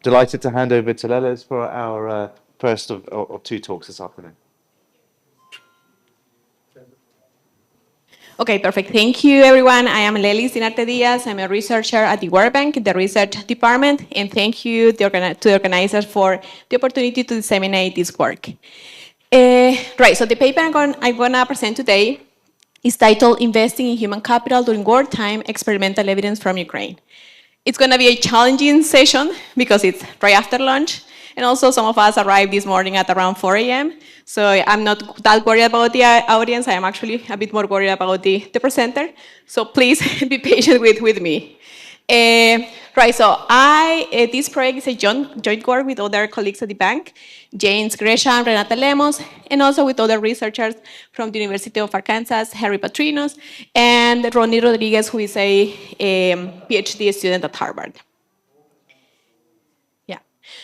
delighted to hand over to Lelys for our first of two talks this afternoon. Okay, perfect. Thank you, everyone. I am Lelys Dinarte Diaz. I'm a researcher at the World Bank in the research department, and thank you to the organizers for the opportunity to disseminate this work. Right, so the paper I'm gonna present today is titled Investing in Human Capital During Wartime, Experimental Evidence from Ukraine. It's gonna be a challenging session because it's right after lunch, and also some of us arrived this morning at around 4 a.m., so I'm not that worried about the audience. I am actually a bit more worried about the presenter, so please be patient with me. Right, so this project is a joint work with other colleagues at the bank, James Gresham, Renata, Lemos, and also with other researchers from the University of Arkansas, Harry Patrinos, and Rony Rodriguez, who is a PhD student at Harvard. Yeah,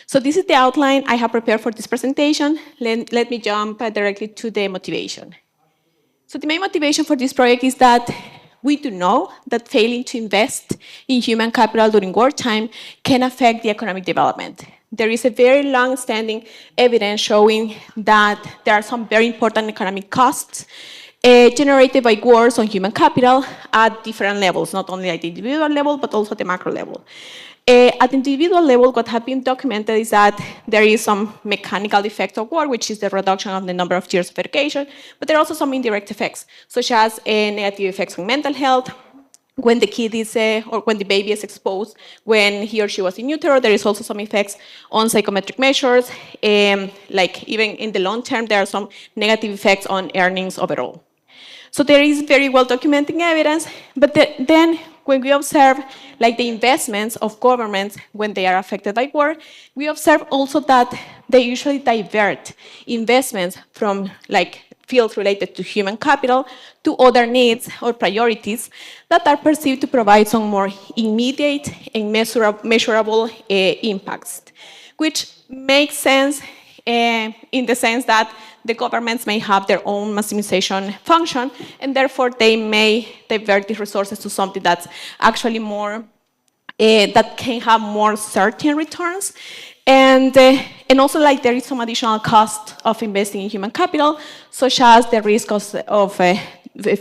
so this is the outline I have prepared for this presentation. Let me jump directly to the motivation. So the main motivation for this project is that we do know that failing to invest in human capital during wartime can affect the economic development. There is a very long-standing evidence showing that there are some very important economic costs generated by wars on human capital at different levels, not only at the individual level, but also the macro level. At the individual level, what has been documented is that there is some mechanical effect of war, which is the reduction of the number of years of education, but there are also some indirect effects, such as negative effects on mental health. When the kid is, or when the baby is exposed, when he or she was in utero, there is also some effects on psychometric measures. Like even in the long term, there are some negative effects on earnings overall. So there is very well documented evidence, but then when we observe like the investments of governments when they are affected by war, we observe also that they usually divert investments from like fields related to human capital to other needs or priorities that are perceived to provide some more immediate and measurable impacts, which makes sense in the sense that the governments may have their own maximization function, and therefore they may divert these resources to something that's actually more, that can have more certain returns. And also like there is some additional cost of investing in human capital, such as the risk of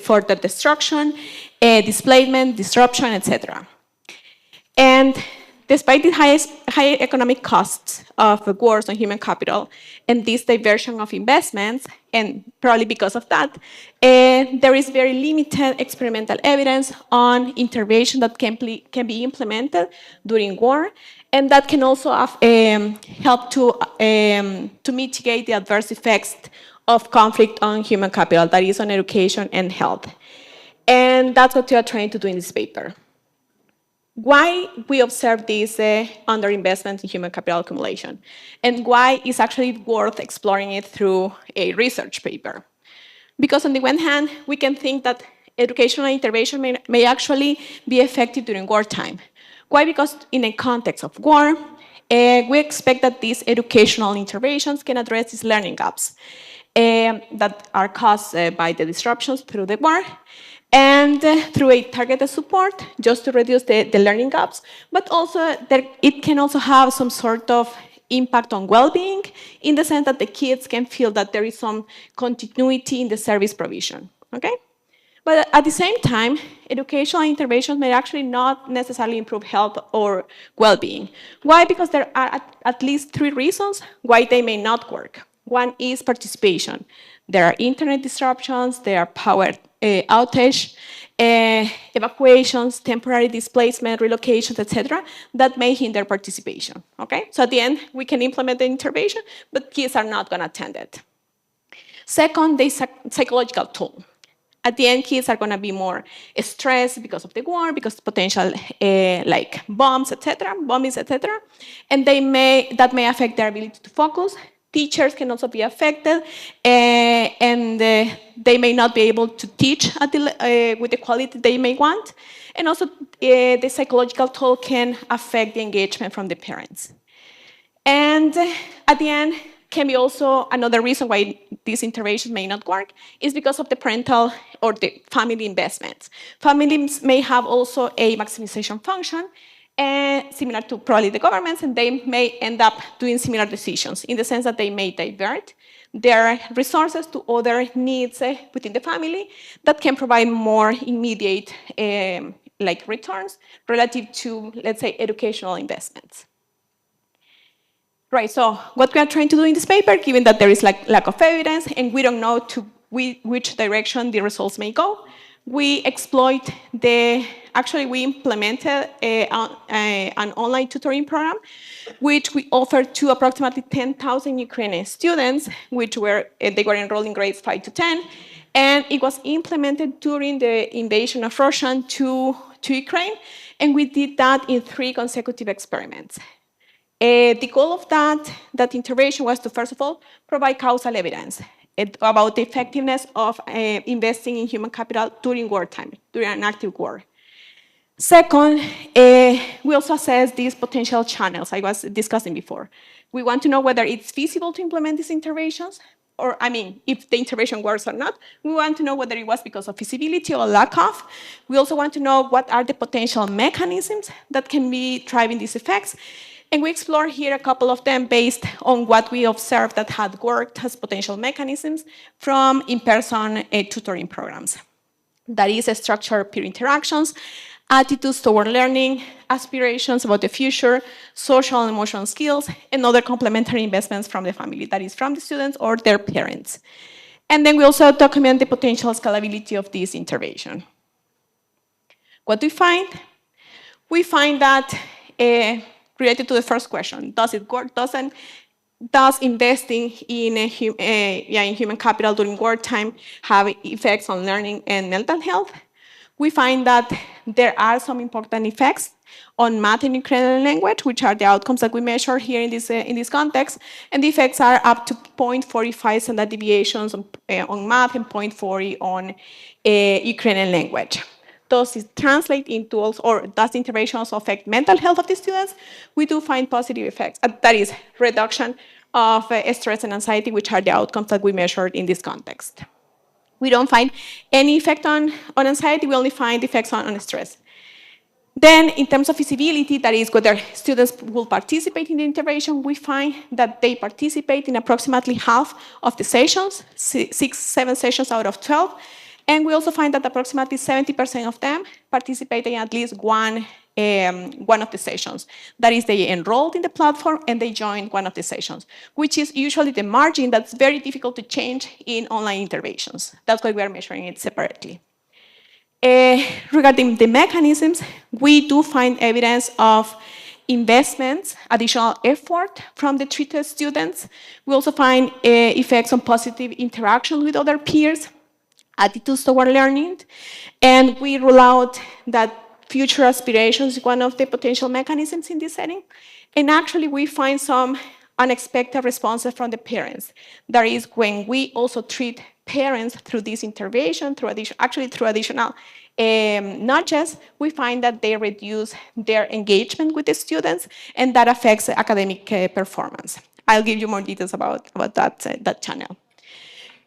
further destruction, displacement, disruption, etc. And despite the high economic costs of wars on human capital and this diversion of investments, and probably because of that, there is very limited experimental evidence on intervention that can be implemented during war, and that can also help to mitigate the adverse effects of conflict on human capital, that is on education and health. And that's what we are trying to do in this paper. Why we observe this underinvestment in human capital accumulation, and why it's actually worth exploring it through a research paper. Because on the one hand, we can think that educational intervention may actually be effective during wartime. Why? Because in a context of war, we expect that these educational interventions can address these learning gaps that are caused by the disruptions through the war, and through a targeted support just to reduce the learning gaps, but also it can also have some sort of impact on well-being in the sense that the kids can feel that there is some continuity in the service provision, okay? But at the same time, educational interventions may actually not necessarily improve health or well-being. Why? Because there are at least 3 reasons why they may not work. One is participation. There are internet disruptions, there are power outage, evacuations, temporary displacement, relocations, etc., that may hinder participation, okay? So at the end, we can implement the intervention, but kids are not gonna attend it. Second, the psychological toll. At the end, kids are gonna be more stressed because of the war, because of potential like bombs, etc., bombings, etc., and that may affect their ability to focus. Teachers can also be affected, and they may not be able to teach with the quality they may want. And also, the psychological toll can affect the engagement from the parents. And at the end, can be also another reason why these interventions may not work is because of the parental or the family investments. Families may have also a maximization function, and similar to probably the governments, and they may end up doing similar decisions in the sense that they may divert their resources to other needs within the family that can provide more immediate like returns relative to, let's say, educational investments. Right, so what we are trying to do in this paper, given that there is like lack of evidence and we don't know to which direction the results may go, we exploit actually we implemented an online tutoring program, which we offered to approximately 10,000 Ukrainian students, which they were enrolled in grades 5 to 10, and it was implemented during the invasion of Russia to Ukraine, and we did that in 3 consecutive experiments. The goal of that intervention was to, first of all, provide causal evidence about the effectiveness of investing in human capital during wartime, during an active war. Second, we also assess these potential channels I was discussing before. We want to know whether it's feasible to implement these interventions, or, I mean, if the intervention works or not. We want to know whether it was because of feasibility or lack of. We also want to know what are the potential mechanisms that can be driving these effects. And we explore here a couple of them based on what we observed that had worked as potential mechanisms from in-person tutoring programs. That is structured peer interactions, attitudes toward learning, aspirations about the future, social and emotional skills, and other complementary investments from the family, that is from the students or their parents. And then we also document the potential scalability of this intervention. What do we find? We find that related to the first question, does it work? Does investing in human capital during wartime have effects on learning and mental health? We find that there are some important effects on math and Ukrainian language, which are the outcomes that we measure here in this context, and the effects are up to 0.45 standard deviations on math and 0.40 on Ukrainian language. Does it translate into also, or does the intervention also affect mental health of the students? We do find positive effects. That is reduction of stress and anxiety, which are the outcomes that we measured in this context. We don't find any effect on anxiety, we only find effects on stress. Then, in terms of feasibility, that is whether students will participate in the intervention, we find that they participate in approximately half of the sessions, 6-7 sessions out of 12. And we also find that approximately 70% of them participate in at least one of the sessions. That is, they enrolled in the platform and they joined one of the sessions, which is usually the margin that's very difficult to change in online interventions. That's why we are measuring it separately. Regarding the mechanisms, we do find evidence of investments, additional effort from the treated students. We also find effects on positive interaction with other peers, attitudes toward learning, and we rule out that future aspirations is one of the potential mechanisms in this setting. And actually, we find some unexpected responses from the parents. That is, when we also treat parents through this intervention, through additional nudges, we find that they reduce their engagement with the students, and that affects academic performance. I'll give you more details about that channel.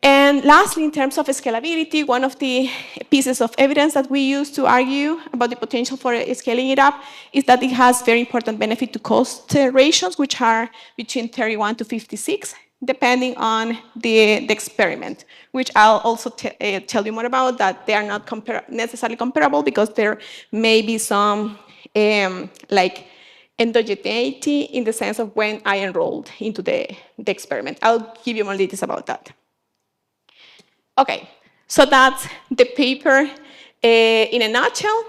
And lastly, in terms of scalability, one of the pieces of evidence that we use to argue about the potential for scaling it up is that it has very important benefit to cost ratios, which are between 31 to 56, depending on the experiment, which I'll also tell you more about, that they are not necessarily comparable because there may be some like endogeneity in the sense of when I enrolled into the experiment. I'll give you more details about that. Okay, so that's the paper in a nutshell.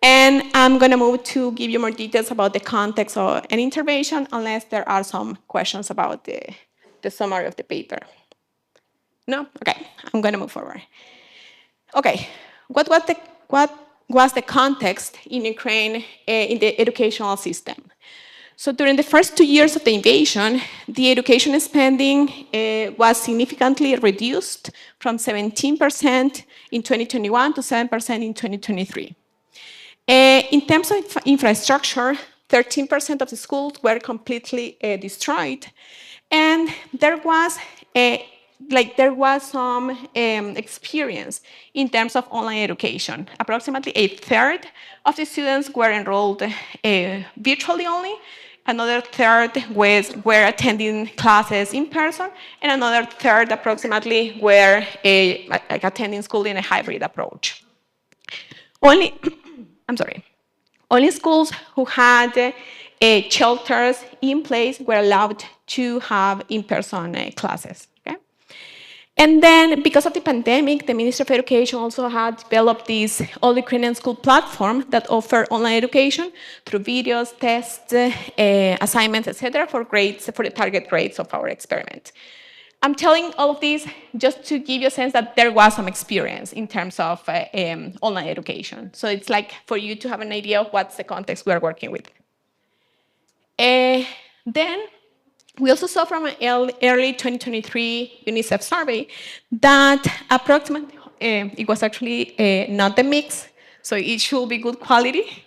And I'm going to move to give you more details about the context of an intervention, unless there are some questions about the summary of the paper. No? Okay, I'm going to move forward. Okay, what was the context in Ukraine in the educational system? So during the first 2 years of the invasion, the education spending was significantly reduced from 17% in 2021 to 7% in 2023. In terms of infrastructure, 13% of the schools were completely destroyed. And there was there was some experience in terms of online education. Approximately a third of the students were enrolled virtually only. Another third were attending classes in person, and another third approximately were like attending school in a hybrid approach. Only, I'm sorry, only schools who had shelters in place were allowed to have in-person classes. Okay? And then, because of the pandemic, the Ministry of Education also had developed this All Ukrainian School platform that offered online education through videos, tests, assignments, etc., for grades, for the target grades of our experiment. I'm telling all of this just to give you a sense that there was some experience in terms of online education. So it's like for you to have an idea of what's the context we are working with. Then we also saw from an early 2023 UNICEF survey that approximately, it was actually not the mix, so it should be good quality,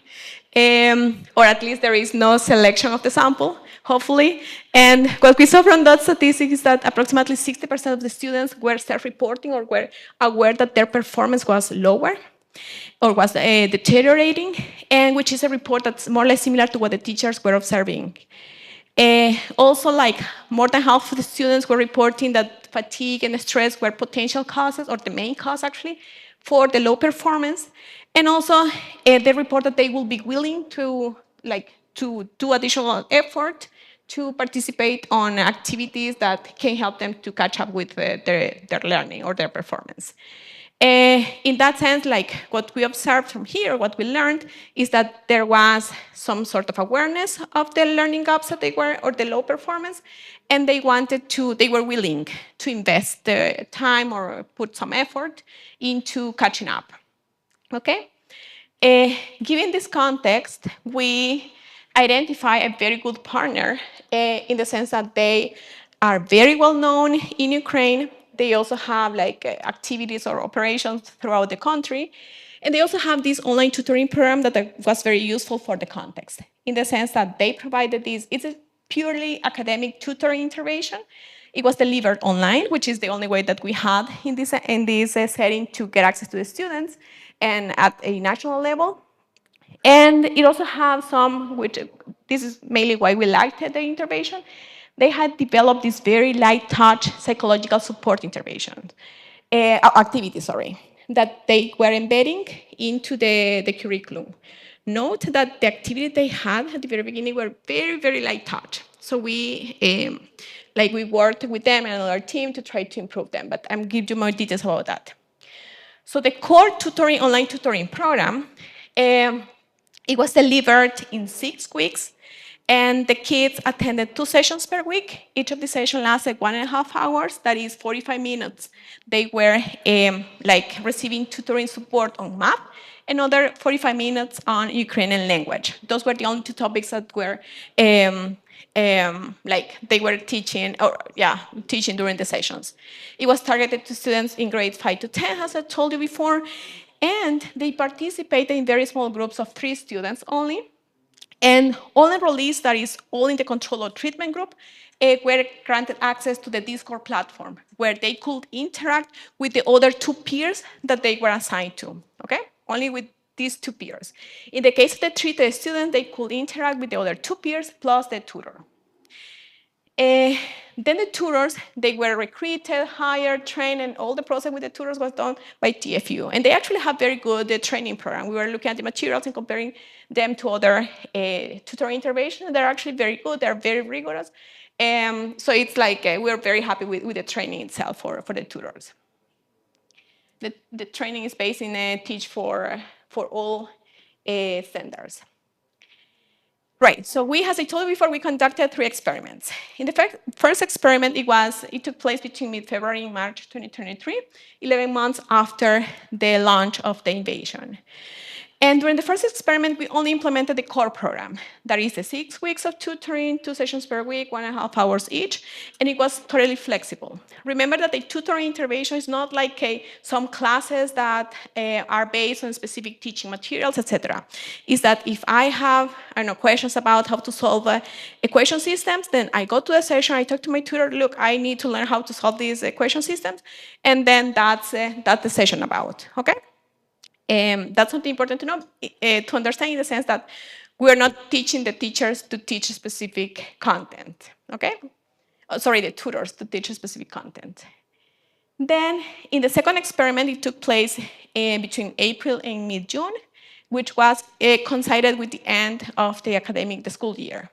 or at least there is no selection of the sample, hopefully. And what we saw from that statistic is that approximately 60% of the students were self-reporting or were aware that their performance was lower or was deteriorating, and which is a report that's more or less similar to what the teachers were observing. Also, like more than half of the students were reporting that fatigue and stress were potential causes, or the main cause actually, for the low performance. And also, they report that they will be willing to do additional effort to participate on activities that can help them to catch up with their learning or their performance. In that sense, like what we observed from here, what we learned is that there was some sort of awareness of the learning gaps that they were, or the low performance, and they were willing to invest the time or put some effort into catching up. Okay? Given this context, we identify a very good partner in the sense that they are very well known in Ukraine. They also have activities or operations throughout the country. And they also have this online tutoring program that was very useful for the context, in the sense that they provided this. It's a purely academic tutoring intervention. It was delivered online, which is the only way that we had in this setting to get access to the students, and at a national level. And it also has some, which this is mainly why we liked the intervention. They had developed this very light touch psychological support intervention, activity, that they were embedding into the curriculum. Note that the activity they had at the very beginning were very, very light touch. So we worked with them and our team to try to improve them, but I'm give you more details about that. So the core tutoring, online tutoring program, it was delivered in 6 weeks, and the kids attended 2 sessions per week. Each of the sessions lasted 1.5 hours, that is 45 minutes. They were receiving tutoring support on math, another 45 minutes on Ukrainian language. Those were the only 2 topics that were they were teaching during the sessions. It was targeted to students in grades 5 to 10, as I told you before, and they participated in very small groups of 3 students only. And all enrollees, that is all in the control or treatment group, were granted access to the Discord platform, where they could interact with the other 2 peers that they were assigned to, okay? Only with these 2 peers. In the case of the treated students, they could interact with the other 2 peers plus the tutor. Then the tutors, they were recruited, hired, trained, and all the process with the tutors was done by TFU. And they actually have very good training program. We were looking at the materials and comparing them to other tutor interventions. They're actually very good. They're very rigorous. So it's we're very happy with the training itself for the tutors. The training is based in a Teach for All standards. Right, so as I told you before, we conducted 3 experiments. In the first experiment, it took place between mid-February and March 2023, 11 months after the launch of the invasion. And during the first experiment, we only implemented the core program. That is the 6 weeks of tutoring, 2 sessions per week, 1.5 hours each, and it was totally flexible. Remember that the tutoring intervention is not like some classes that are based on specific teaching materials, etc. Is that if I have, I don't know, questions about how to solve equation systems, then I go to a session, I talk to my tutor, look, I need to learn how to solve these equation systems, and then that's the session about, okay? That's something important to know, to understand in the sense that we're not teaching the teachers to teach specific content, okay? Oh, sorry, the tutors to teach specific content. Then in the second experiment, it took place between April and mid-June, which was coincided with the end of the school year.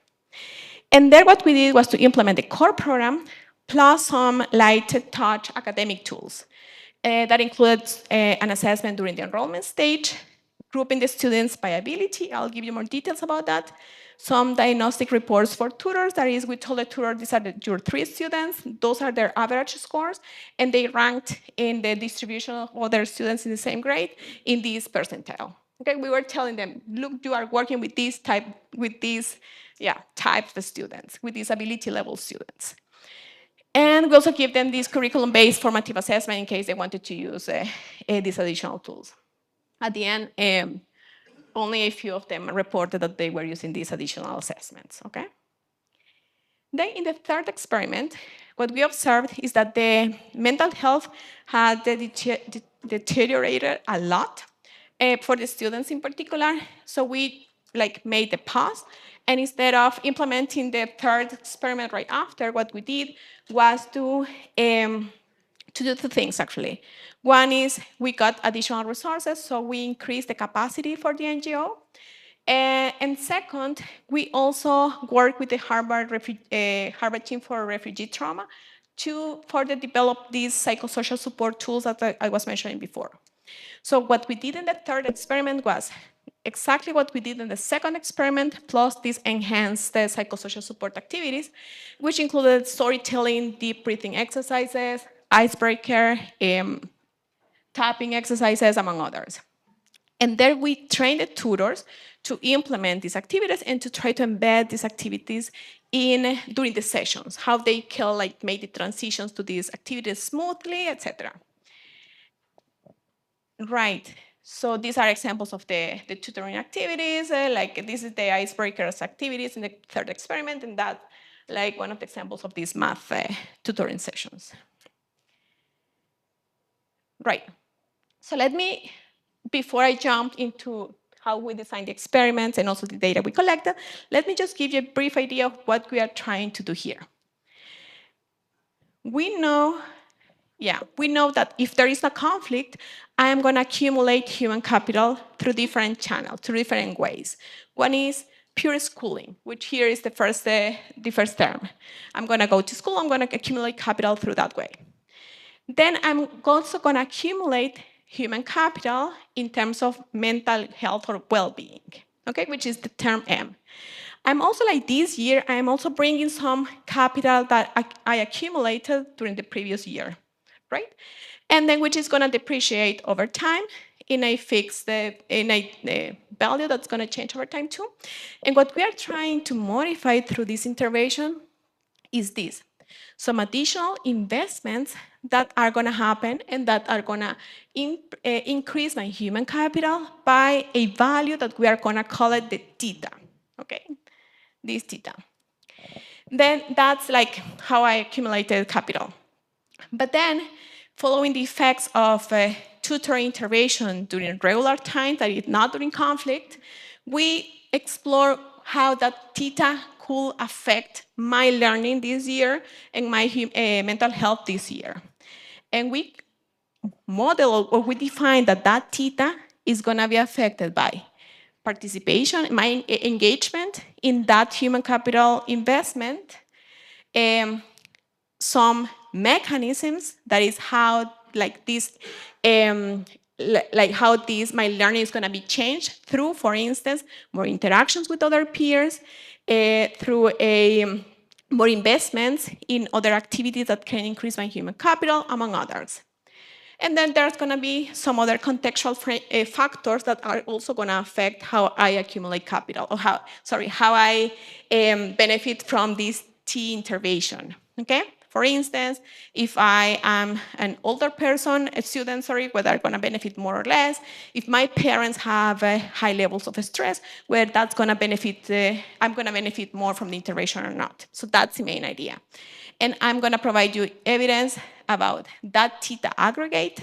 And there what we did was to implement the core program plus some light touch academic tools. That includes an assessment during the enrollment stage, grouping the students by ability. I'll give you more details about that. Some diagnostic reports for tutors. That is, we told the tutor, these are your 3 students. Those are their average scores. And they ranked in the distribution of other students in the same grade in this percentile. Okay, we were telling them, look, you are working with this type of students, with these ability level students. And we also give them this curriculum-based formative assessment in case they wanted to use these additional tools. At the end, only a few of them reported that they were using these additional assessments, okay? Then in the third experiment, what we observed is that the mental health had deteriorated a lot for the students in particular. So we made the pause, and instead of implementing the third experiment right after, what we did was to do 2 things actually. One is we got additional resources, so we increased the capacity for the NGO. And second, we also work with the Harvard team for refugee trauma to further develop these psychosocial support tools that I was mentioning before. So what we did in the third experiment was exactly what we did in the second experiment, plus these enhanced psychosocial support activities, which included storytelling, deep breathing exercises, icebreaker, tapping exercises, among others. And there we trained the tutors to implement these activities and to try to embed these activities during the sessions, how they can make the transitions to these activities smoothly, etc. Right. So these are examples of the tutoring activities. This is the icebreakers activities in the third experiment, and that one of the examples of these math tutoring sessions. Right. So let me, before I jump into how we designed the experiments and also the data we collected, let me just give you a brief idea of what we are trying to do here. We know that if there is a conflict, I am going to accumulate human capital through different channels, through different ways. One is pure schooling, which here is the first term. I'm going to go to school, I'm going to accumulate capital through that way. Then I'm also going to accumulate human capital in terms of mental health or well-being, okay, which is the term M. I'm also this year, I'm also bringing some capital that I accumulated during the previous year, right? And then which is going to depreciate over time in a fixed value that's going to change over time too. And what we are trying to modify through this intervention is this. Some additional investments that are going to happen and that are going to increase my human capital by a value that we are going to call it the theta, okay? This theta. Then that's how I accumulated capital. But then, following the effects of tutoring intervention during regular time, that is not during conflict, we explore how that theta could affect my learning this year and my mental health this year. And we model or we define that theta is going to be affected by participation, my engagement in that human capital investment, some mechanisms, that is how my learning is going to be changed through, for instance, more interactions with other peers, through more investments in other activities that can increase my human capital, among others. And then there's going to be some other contextual factors that are also going to affect how I accumulate capital, or how I benefit from this T intervention. Okay. For instance, if I am an older person, a student, sorry, whether I'm going to benefit more or less. If my parents have high levels of stress, where that's going to benefit, I'm going to benefit more from the intervention or not. So that's the main idea. And I'm going to provide you evidence about that theta aggregate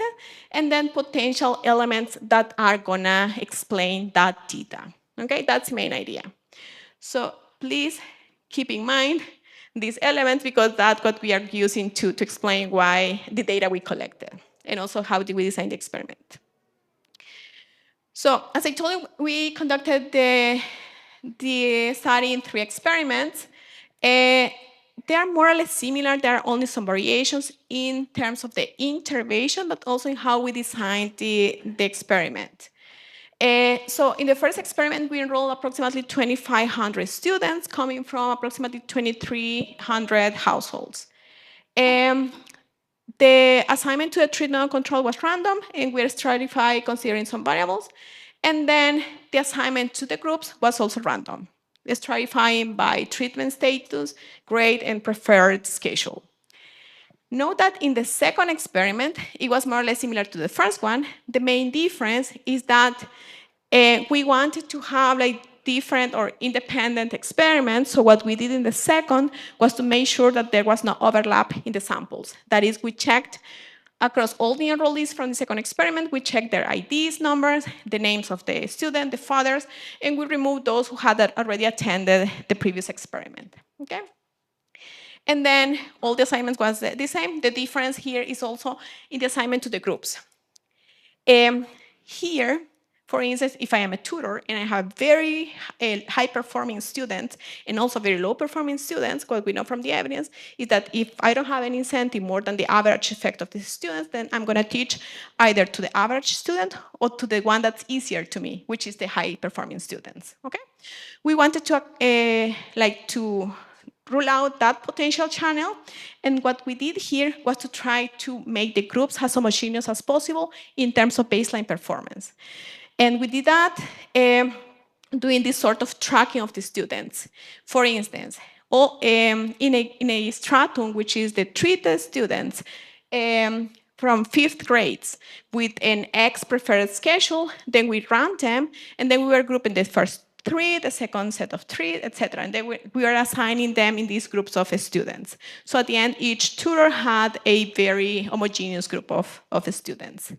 and then potential elements that are going to explain that theta. Okay, that's the main idea. So please keep in mind these elements, because that's what we are using to explain why the data we collected and also how did we design the experiment. So as I told you, we conducted the study in 3 experiments. They are more or less similar. There are only some variations in terms of the intervention, but also in how we designed the experiment. So in the first experiment, we enrolled approximately 2,500 students coming from approximately 2,300 households. The assignment to the treatment control was random, and we stratified considering some variables. And then the assignment to the groups was also random, stratifying by treatment status, grade, and preferred schedule. Note that in the second experiment, it was more or less similar to the first one. The main difference is that we wanted to have like different or independent experiments. So what we did in the second was to make sure that there was no overlap in the samples. That is, we checked across all the enrollees from the second experiment, we checked their IDs, numbers, the names of the student, the fathers, and we removed those who had already attended the previous experiment. Okay? And then all the assignments was the same. The difference here is also in the assignment to the groups. Here, for instance, if I am a tutor and I have very high-performing students and also very low-performing students, what we know from the evidence is that if I don't have any incentive more than the average effect of the students, then I'm going to teach either to the average student or to the one that's easier to me, which is the high-performing students. Okay? We wanted to rule out that potential channel. And what we did here was to try to make the groups as homogeneous as possible in terms of baseline performance. And we did that doing this sort of tracking of the students. For instance, in a stratum, which is the treated students, from 5th grades with an X preferred schedule, then we ran them, and then we were grouping the first 3, the second set of 3, etc. And then we are assigning them in these groups of students. So at the end, each tutor had a very homogeneous group of students.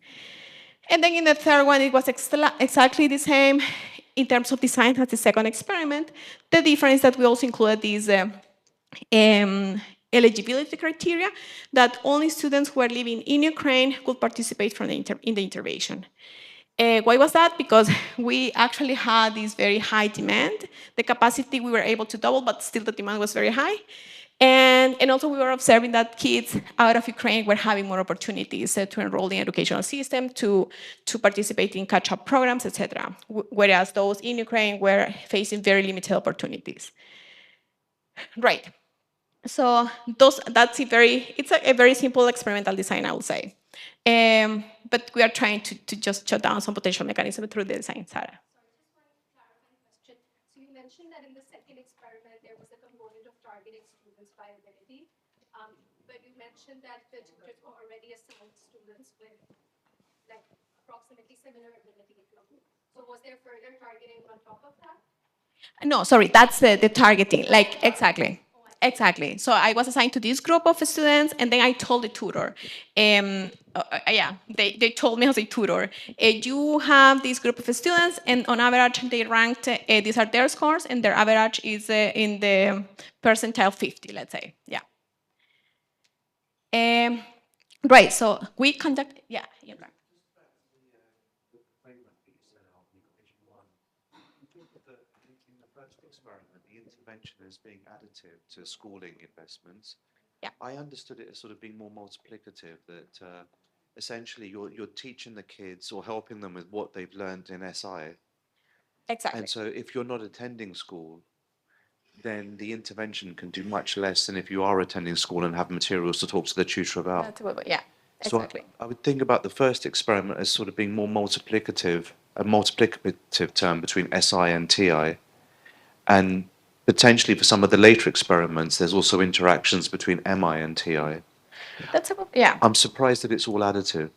And then in the third one, it was exactly the same in terms of design as the second experiment. The difference that we also included these eligibility criteria that only students who are living in Ukraine could participate in the intervention. Why was that? Because we actually had this very high demand. The capacity we were able to double, but still the demand was very high. And also we were observing that kids out of Ukraine were having more opportunities to enroll in the educational system, to participate in catch-up programs, etc. Whereas those in Ukraine were facing very limited opportunities. Right. So that's it's a very simple experimental design, I would say. But we are trying to just shut down some potential mechanism through the design, Sarah. So you mentioned that in the second experiment, there was a component of targeting students by ability, but you mentioned that the tutors were already assigned students with like approximately similar ability. So was there further targeting on top of that? No, sorry, that's the targeting, like exactly. Exactly. So I was assigned to this group of students, and then I told the tutor, they told me as a tutor, you have this group of students, and on average, they ranked, these are their scores, and their average is in the percentile 50, let's say. Yeah. Right, so we conduct, yeah. In the first experiment, the intervention is being additive to schooling investments. Yeah. I understood it as sort of being more multiplicative, that essentially you're teaching the kids or helping them with what they've learned in SI. Exactly. And so if you're not attending school, then the intervention can do much less than if you are attending school and have materials to talk to the tutor about. Yeah. So Exactly. I would think about the first experiment as sort of being more multiplicative, a multiplicative term between SI and TI. And potentially for some of the later experiments, there's also interactions between MI and TI. That's a good, yeah. I'm surprised that it's all additive.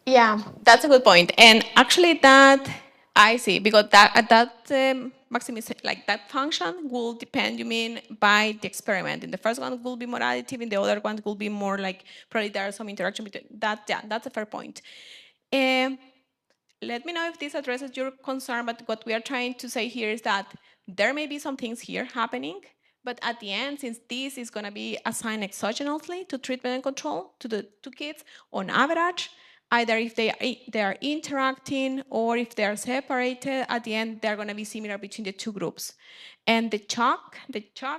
Yeah, that's a good point. And actually, that I see because like that function will depend. You mean by the experiment? In the first one will be more additive. In the other one will be more like probably there's some interaction between that. Yeah, that's a fair point. Um, let me know if this addresses your concern, but what we are trying to say here is that there may be some things here happening, but at the end, since this is going to be assigned exogenously to treatment and control to the two kids on average, either if they are interacting or if they are separated, at the end, they're going to be similar between the two groups. And the chalk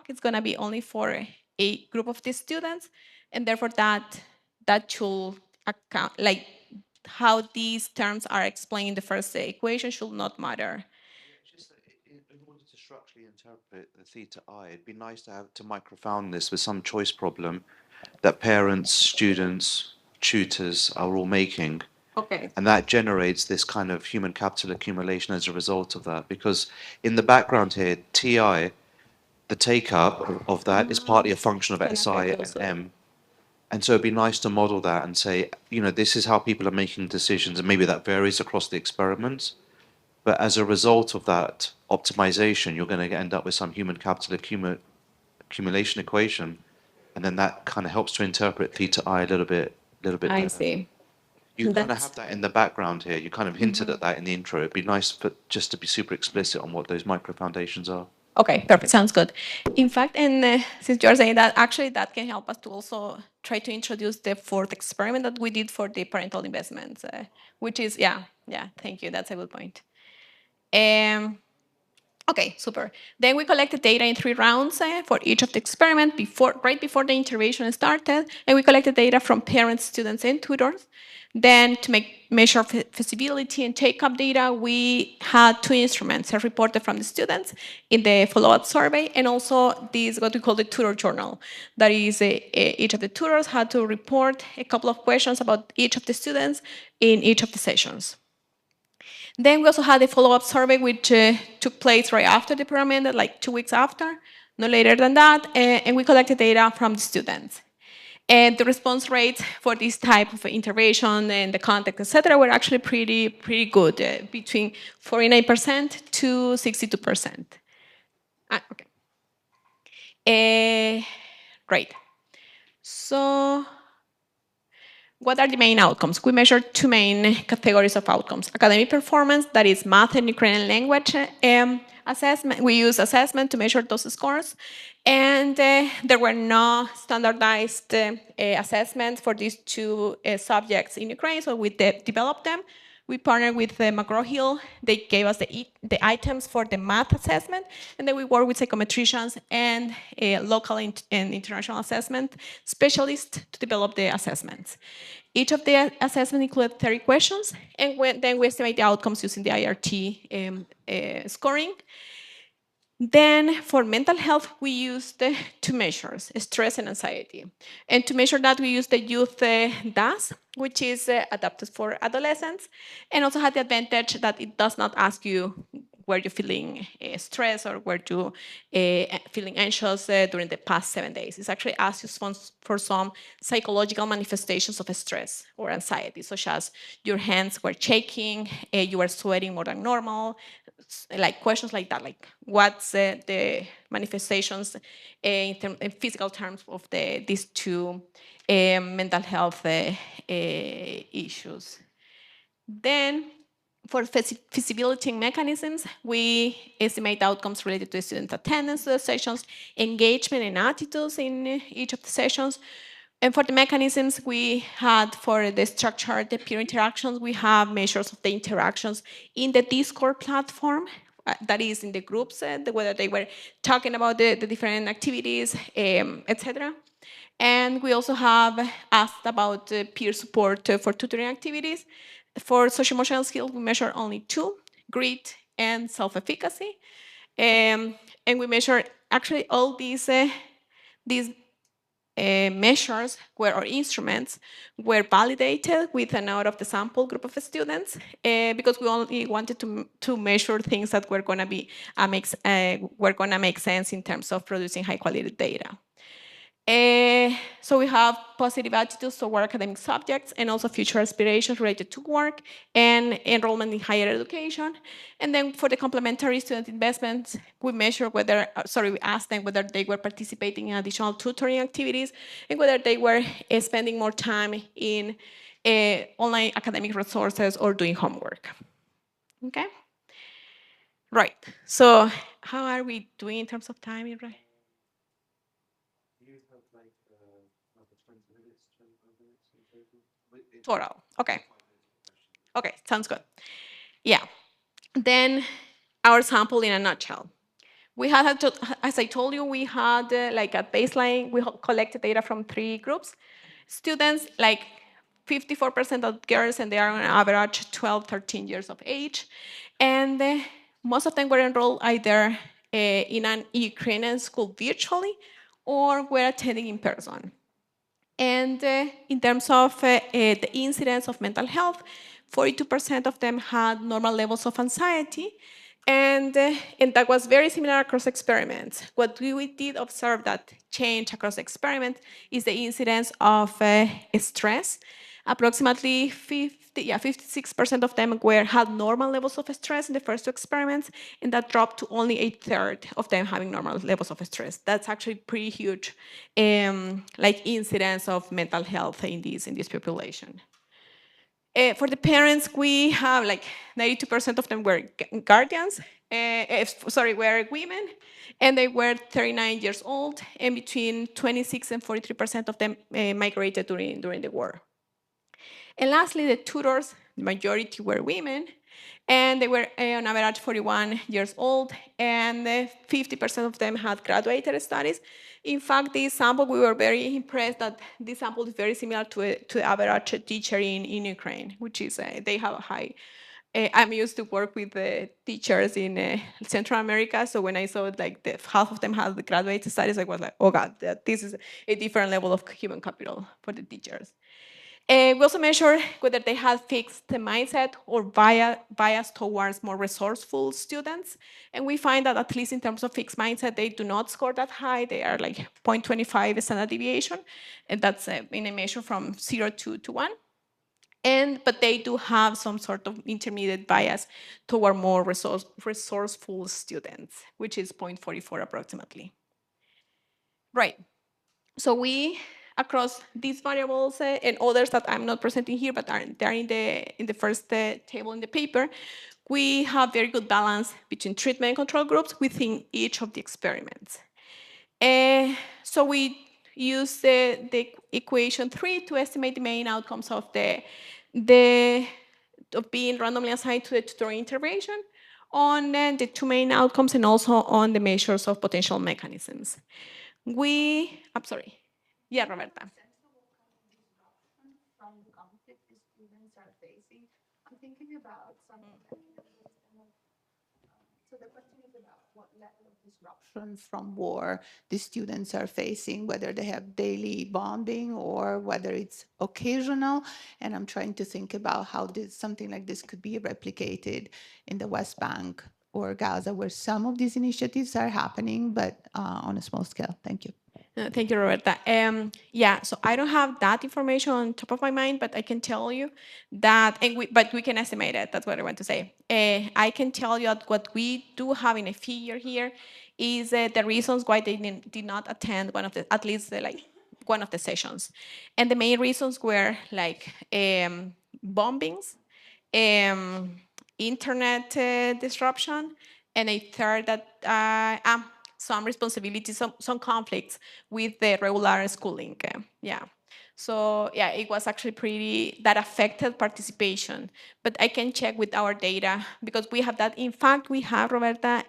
is going to be only for a group of these students, and therefore that should account, like how these terms are explained in the first equation should not matter. Just that in order to structurally interpret the theta I, it'd be nice to have to microfound this with some choice problem that parents, students, tutors are all making. Okay. And that generates this kind of human capital accumulation as a result of that. Because in the background here, TI, the take up of that is partly a function of Gonna SI affect and also. M. And so it'd be nice to model that and say, you know, this is how people are making decisions, and maybe that varies across the experiments. But as a result of that optimization, you're going to end up with some human capital accumulation equation, and then that kind of helps to interpret theta I a little bit I better. see. You kind of That's have that in the background here. You kind of hinted at that in the intro. It'd be nice for just to be super explicit on what those micro foundations are. okay. Perfect. Sounds good. In fact, and since you're saying that, actually, that can help us to also try to introduce the fourth experiment that we did for the parental investments, which is yeah. Thank you. That's a good point. Um, Okay, super. Then we collected data in 3 rounds for each of the experiment right before the intervention started, and we collected data from parents, students, and tutors. Then to measure feasibility and take-up data, we had 2 instruments reported from the students in the follow-up survey, and also this what we call the tutor journal. That is, each of the tutors had to report a couple of questions about each of the students in each of the sessions. Then we also had a follow-up survey, which took place right after the program ended, like 2 weeks after, no later than that, and we collected data from the students. And the response rates for this type of intervention and the context, etc., were actually pretty good, between 49% to 62%. Okay. Right. So what are the main outcomes? We measured 2 main categories of outcomes. Academic performance, that is math and Ukrainian language assessment. We use assessment to measure those scores. And there were no standardized assessments for these 2 subjects in Ukraine, so we developed them. We partnered with McGraw-Hill. They gave us the items for the math assessment, and then we worked with psychometricians and local and international assessment specialists to develop the assessments. Each of the assessments included 30 questions, and then we estimate the outcomes using the IRT scoring. Then for mental health, we used 2 measures, stress and anxiety. And to measure that, we used the youth DAS, which is adapted for adolescents, and also had the advantage that it does not ask you were you feeling stressed or were you feeling anxious during the past 7 days. It actually asks you for some psychological manifestations of stress or anxiety, such as your hands were shaking, you were sweating more than normal, like questions like that, like what's the manifestations in physical terms of these 2 mental health issues. Then for feasibility mechanisms, we estimate outcomes related to student attendance to the sessions, engagement and attitudes in each of the sessions. And for the mechanisms we had for the structured peer interactions, we have measures of the interactions in the Discord platform, that is in the groups, whether they were talking about the different activities, etc. And we also have asked about peer support for tutoring activities. For social emotional skills, we measure only 2, grit and self-efficacy. And we measure actually all these measures or instruments were validated with an out of the sample group of students because we only wanted to measure things that were going to be make sense in terms of producing high quality data. So we have positive attitudes toward academic subjects and also future aspirations related to work and enrollment in higher education. And then for the complementary student investments, we measure whether, we asked them whether they were participating in additional tutoring activities and whether they were spending more time in online academic resources or doing homework. Okay? Right. So how are we doing in terms of time, Imran? Total. Okay. Okay, sounds good. Yeah. Then our sample in a nutshell. We had, as I told you, we had like a baseline. We collected data from 3 groups. Students, like 54% of girls, and they are on average 12, 13 years of age. And most of them were enrolled either in an Ukrainian school virtually or were attending in person. And in terms of the incidence of mental health, 42% of them had normal levels of anxiety, and that was very similar across experiments. What we did observe that change across experiments is the incidence of stress. Approximately 56% of them had normal levels of stress in the first 2 experiments, and that dropped to only a third of them having normal levels of stress. That's actually pretty huge, like incidence of mental health in this population. For the parents, we have like 92% of them were guardians, were women, and they were 39 years old, and between 26 and 43% of them migrated during the war. And lastly, the tutors, the majority were women, and they were on average 41 years old, and 50% of them had graduated studies. In fact, this sample, we were very impressed that this sample is very similar to the average teacher in Ukraine, which is, they have a high, I'm used to work with the teachers in Central America, so when I saw like half of them had the graduate studies, I was like, oh God, this is a different level of human capital for the teachers. We also measure whether they had fixed mindset or bias towards more resourceful students. And we find that at least in terms of fixed mindset, they do not score that high. They are like 0.25 standard deviation. And that's in a measure from 0 to 1. But they do have some sort of intermediate bias toward more resourceful students, which is 0.44 approximately. Right. So we, across these variables and others that I'm not presenting here, but they're in the first table in the paper, we have very good balance between treatment and control groups within each of the experiments. So we use the equation 3 to estimate the main outcomes of of being randomly assigned to the tutoring intervention on the 2 main outcomes and also on the measures of potential mechanisms. I'm sorry. Yeah, Roberta. From the conflict the students are facing. I'm thinking about some of them. So the question is about what level of disruption from war the students are facing, whether they have daily bombing or whether it's occasional. And I'm trying to think about how something like this could be replicated in the West Bank or Gaza, where some of these initiatives are happening, but on a small scale. Thank you. Thank you, Roberta. Yeah, so I don't have that information on top of my mind, but I can tell you that, but we can estimate it. That's what I want to say. I can tell you that what we do have in a figure here is the reasons why they did not attend at least one of the sessions. And the main reasons were like bombings, internet disruption, and a third that some responsibilities, some conflicts with the regular schooling. Yeah. So yeah, it was actually that affected participation. But I can check with our data because we have that. In fact, we have, Roberta,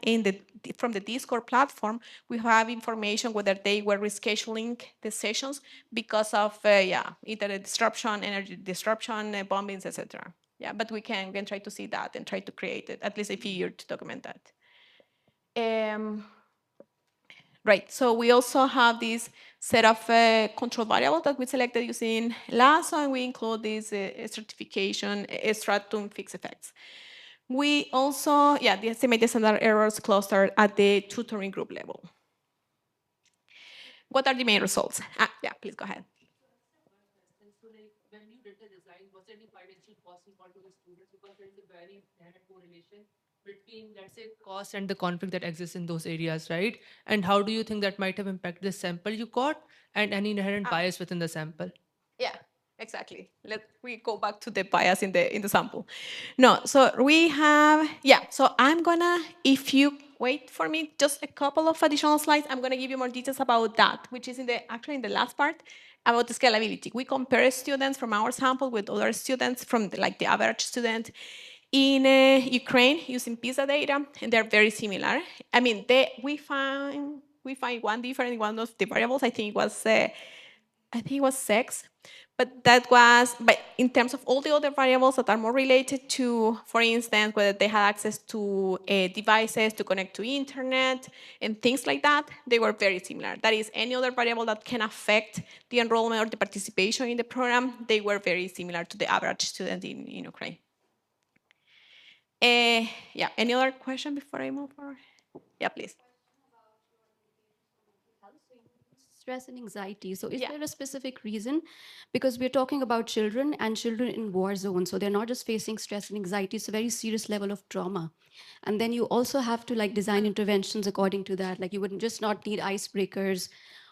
from the Discord platform, we have information whether they were rescheduling the sessions because of internet disruption, energy disruption, bombings, etc. Yeah, but we can try to see that and try to create it, at least a figure to document that. Right, so we also have this set of control variables that we selected using Lasso, and we include this certification stratum fixed effects. We also, yeah, the estimated standard errors clustered at the tutoring group level. What are the main results? Yeah, please go ahead. So like when you did the design, was there any financial cost involved to the students? Because there is a very inherent correlation between, let's say, cost and the conflict that exists in those areas, right? And how do you think that might have impacted the sample you got and any inherent bias within the sample? Yeah, exactly. We go back to the bias in the sample. No, so we have, yeah, so I'm gonna, if you wait for me just a couple of additional slides, I'm gonna give you more details about that, which is actually in the last part, about the scalability. We compare students from our sample with other students from the average student in Ukraine using PISA data, and they're very similar. I mean, we find one different in one of the variables. I think it was sex, but but in terms of all the other variables that are more related to, for instance, whether they had access to devices to connect to internet and things like that, they were very similar. That is, any other variable that can affect the enrollment or the participation in the program, they were very similar to the average student in Ukraine. Yeah, any other question before I move forward? Yeah, please. Stress and anxiety. So is Yeah. there a specific reason? Because we're talking about children and children in war zones. So they're not just facing stress and anxiety, it's a very serious level of trauma. And then you also have to like design interventions according to that. Like you would just not need icebreakers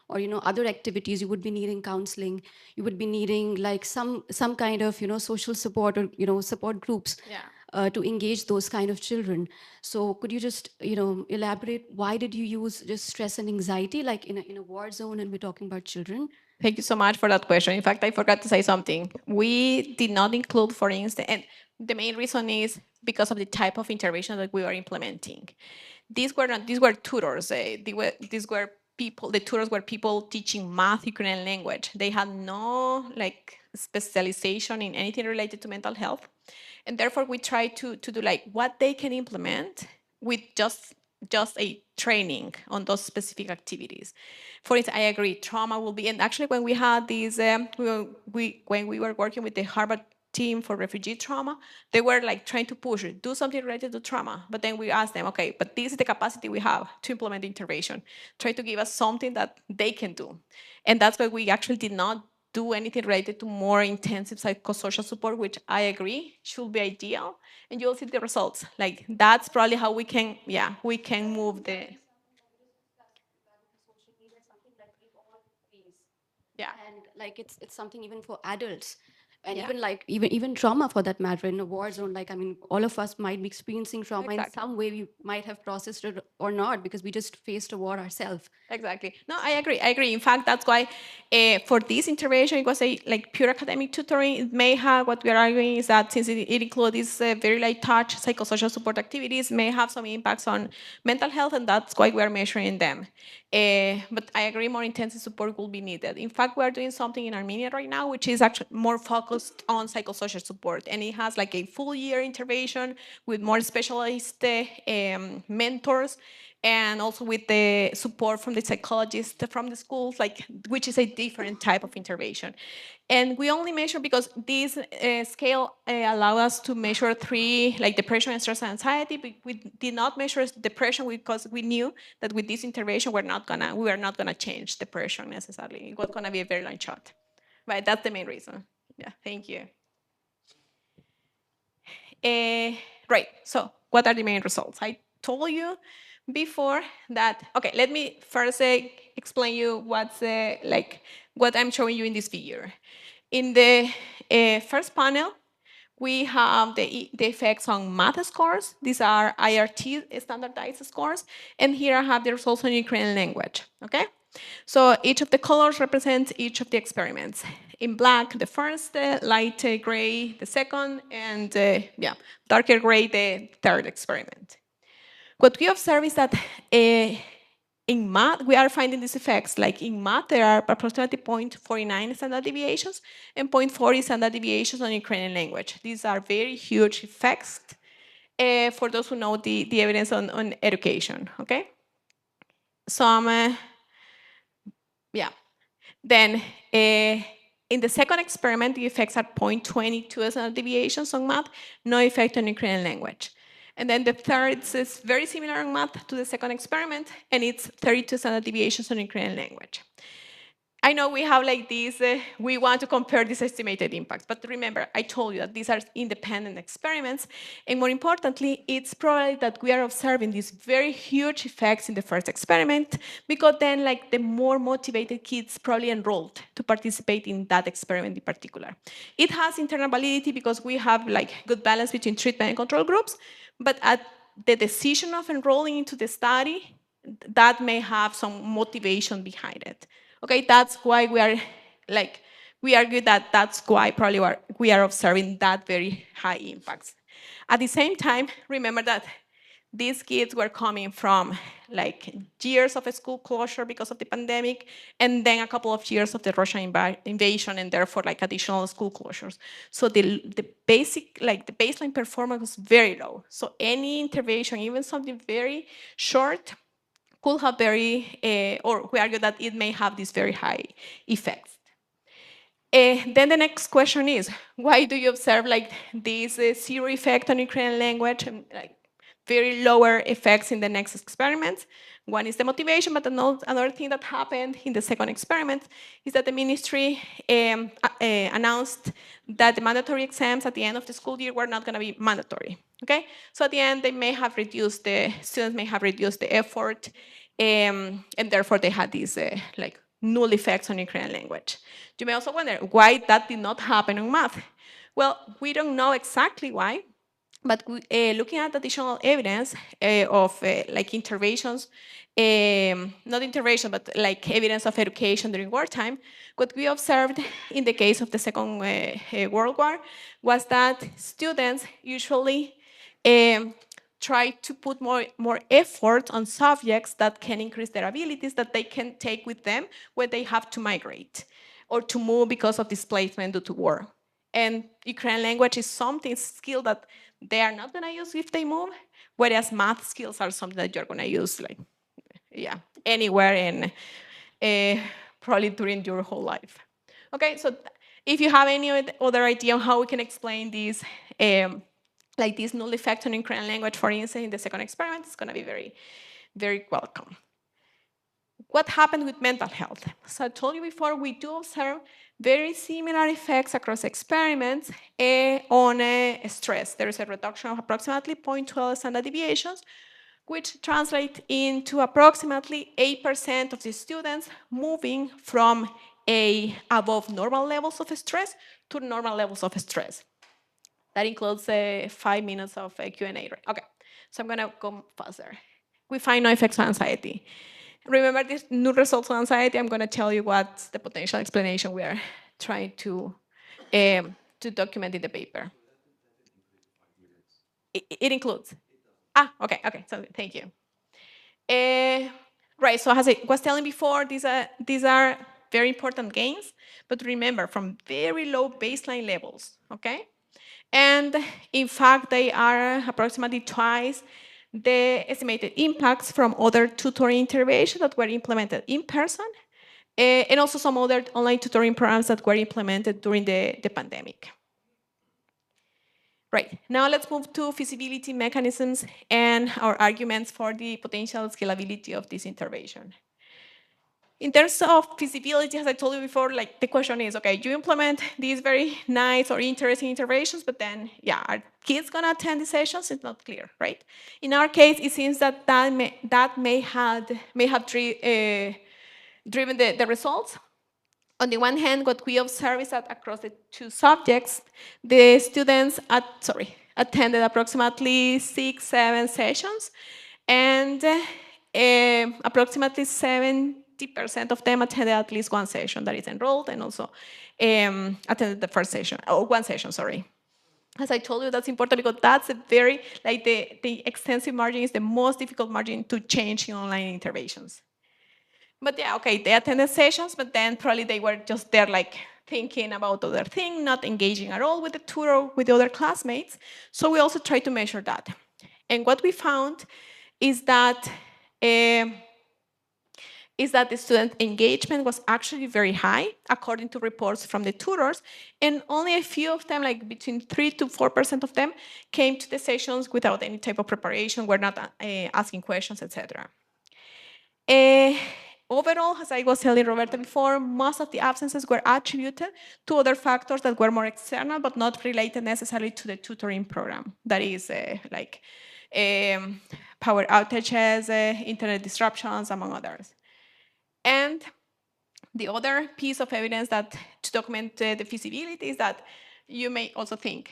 or other activities. You would be needing counseling. You would be needing like some kind of social support or support groups. Yeah. To engage those kind of children. So could you just elaborate, why did you use just stress and anxiety like in a war zone, and we're talking about children? Thank you so much for that question. In fact, I forgot to say something. We did not include, for instance, and the main reason is because of the type of intervention that we were implementing. These were tutors. These were people. The tutors were people teaching math, Ukrainian language. They had no like specialization in anything related to mental health, and therefore we try to do like what they can implement with just a training on those specific activities. For instance, I agree, trauma will be, and actually when we had these, when we were working with the Harvard team for refugee trauma, they were like trying to push it, do something related to trauma. But then we asked them, okay, but this is the capacity we have to implement the intervention. Try to give us something that they can do. And that's why we actually did not do anything related to more intensive psychosocial support, which I agree should be ideal. And you'll see the results. Like that's probably how we can, yeah, we can move the. Yeah. And like it's something even for adults, and Yeah. even like even trauma for that matter in a war zone. Like I mean, all of us might be experiencing trauma in Exactly. some way. We might have processed it or not because we just faced a war ourselves. Exactly. No, I agree. I agree. In fact, that's why for this intervention, it was a like pure academic tutoring. It may have, what we are arguing is that since it includes these very light touch psychosocial support activities, may have some impacts on mental health, and that's why we are measuring them. But I agree, more intensive support will be needed. In fact, we are doing something in Armenia right now, which is actually more focused on psychosocial support, and it has like a full year intervention with more specialized mentors, and also with the support from the psychologist from the schools, like, which is a different type of intervention. And we only measure because this scale allow us to measure three, like depression and stress and anxiety. But we did not measure depression because we knew that with this intervention we were not gonna change depression necessarily. It was gonna be a very long shot. But that's the main reason. Yeah, thank you. Right, so what are the main results? I told you before that, okay, let me first explain you what I'm showing you in this figure. In the first panel, we have the effects on math scores. These are IRT standardized scores. And here I have the results on Ukrainian language, okay? So each of the colors represents each of the experiments. In black, the first, light gray, the second, and yeah, darker gray, the third experiment. What we observe is that in math, we are finding these effects. Like in math, there are approximately 0.49 standard deviations and 0.40 standard deviations on Ukrainian language. These are very huge effects for those who know the evidence on education, okay? some, yeah. Then in the second experiment, the effects are 0.22 standard deviations on math, no effect on Ukrainian language. And then the third is very similar on math to the second experiment, and it's 32 standard deviations on Ukrainian language. I know we have like these, we want to compare these estimated impacts, but remember, I told you that these are independent experiments, and more importantly, it's probably that we are observing these very huge effects in the first experiment, because then like the more motivated kids probably enrolled to participate in that experiment in particular. It has internal validity because we have like good balance between treatment and control groups, but at the decision of enrolling into the study, that may have some motivation behind it. Okay, that's why we argue that that's why probably we are observing that very high impacts. At the same time, remember that these kids were coming from like years of a school closure because of the pandemic, and then a couple of years of the Russian invasion, and therefore like additional school closures. So the basic, like the baseline performance was very low. So any intervention, even something very short, could have or we argue that it may have these very high effects. Then the next question is, why do you observe like this zero effect on Ukrainian language and like very lower effects in the next experiments? One is the motivation, but another thing that happened in the second experiment is that the ministry announced that the mandatory exams at the end of the school year were not going to be mandatory. Okay, so at the end, students may have reduced the effort, and therefore they had these like null effects on Ukrainian language. You may also wonder why that did not happen on math. Well, we don't know exactly why, but looking at additional evidence of like interventions, not intervention, but like evidence of education during wartime, what we observed in the case of the Second World War was that students usually try to put more effort on subjects that can increase their abilities that they can take with them when they have to migrate or to move because of displacement due to war. And Ukrainian language is something, skill that they are not going to use if they move, whereas math skills are something that you're going to use like, yeah, anywhere and probably during your whole life. Okay, so if you have any other idea on how we can explain these, like this null effect on Ukrainian language, for instance, in the second experiment, it's going to be very, very welcome. What happened with mental health? So I told you before, we do observe very similar effects across experiments on stress. There is a reduction of approximately 0.12 standard deviations, which translate into approximately 8% of the students moving from above normal levels of stress to normal levels of stress. That includes 5 minutes of Q&A. Okay, so I'm gonna go faster. We find no effects on anxiety. Remember these new results on anxiety? I'm gonna tell you what's the potential explanation we are trying to document in the paper. It includes. Okay, so thank you. Right, so as I was telling before, these are very important gains, but remember, from very low baseline levels, okay? And in fact, they are approximately twice the estimated impacts from other tutoring interventions that were implemented in person, and also some other online tutoring programs that were implemented during the pandemic. Right, now let's move to feasibility mechanisms and our arguments for the potential scalability of this intervention. In terms of feasibility, as I told you before, like the question is, okay, you implement these very nice or interesting interventions, but then, yeah, are kids gonna attend the sessions? It's not clear, right? In our case, it seems that may have driven the results. On the one hand, what we observe is that across the two subjects, the students attended approximately 6-7 sessions, and approximately 70% of them attended at least one session that is enrolled, and also attended the first session, or one session, sorry. As I told you, that's important because that's a very, like the extensive margin is the most difficult margin to change in online interventions. But yeah, okay, they attended sessions, but then probably they were just there like thinking about other things, not engaging at all with the tutor, with the other classmates. So we also try to measure that. And what we found is that is that the student engagement was actually very high, according to reports from the tutors, and only a few of them, like between 3 to 4% of them, came to the sessions without any type of preparation, were not asking questions, etc. Overall, as I was telling Roberta before, most of the absences were attributed to other factors that were more external, but not related necessarily to the tutoring program. That is like power outages, internet disruptions, among others. And the other piece of evidence that to document the feasibility is that you may also think,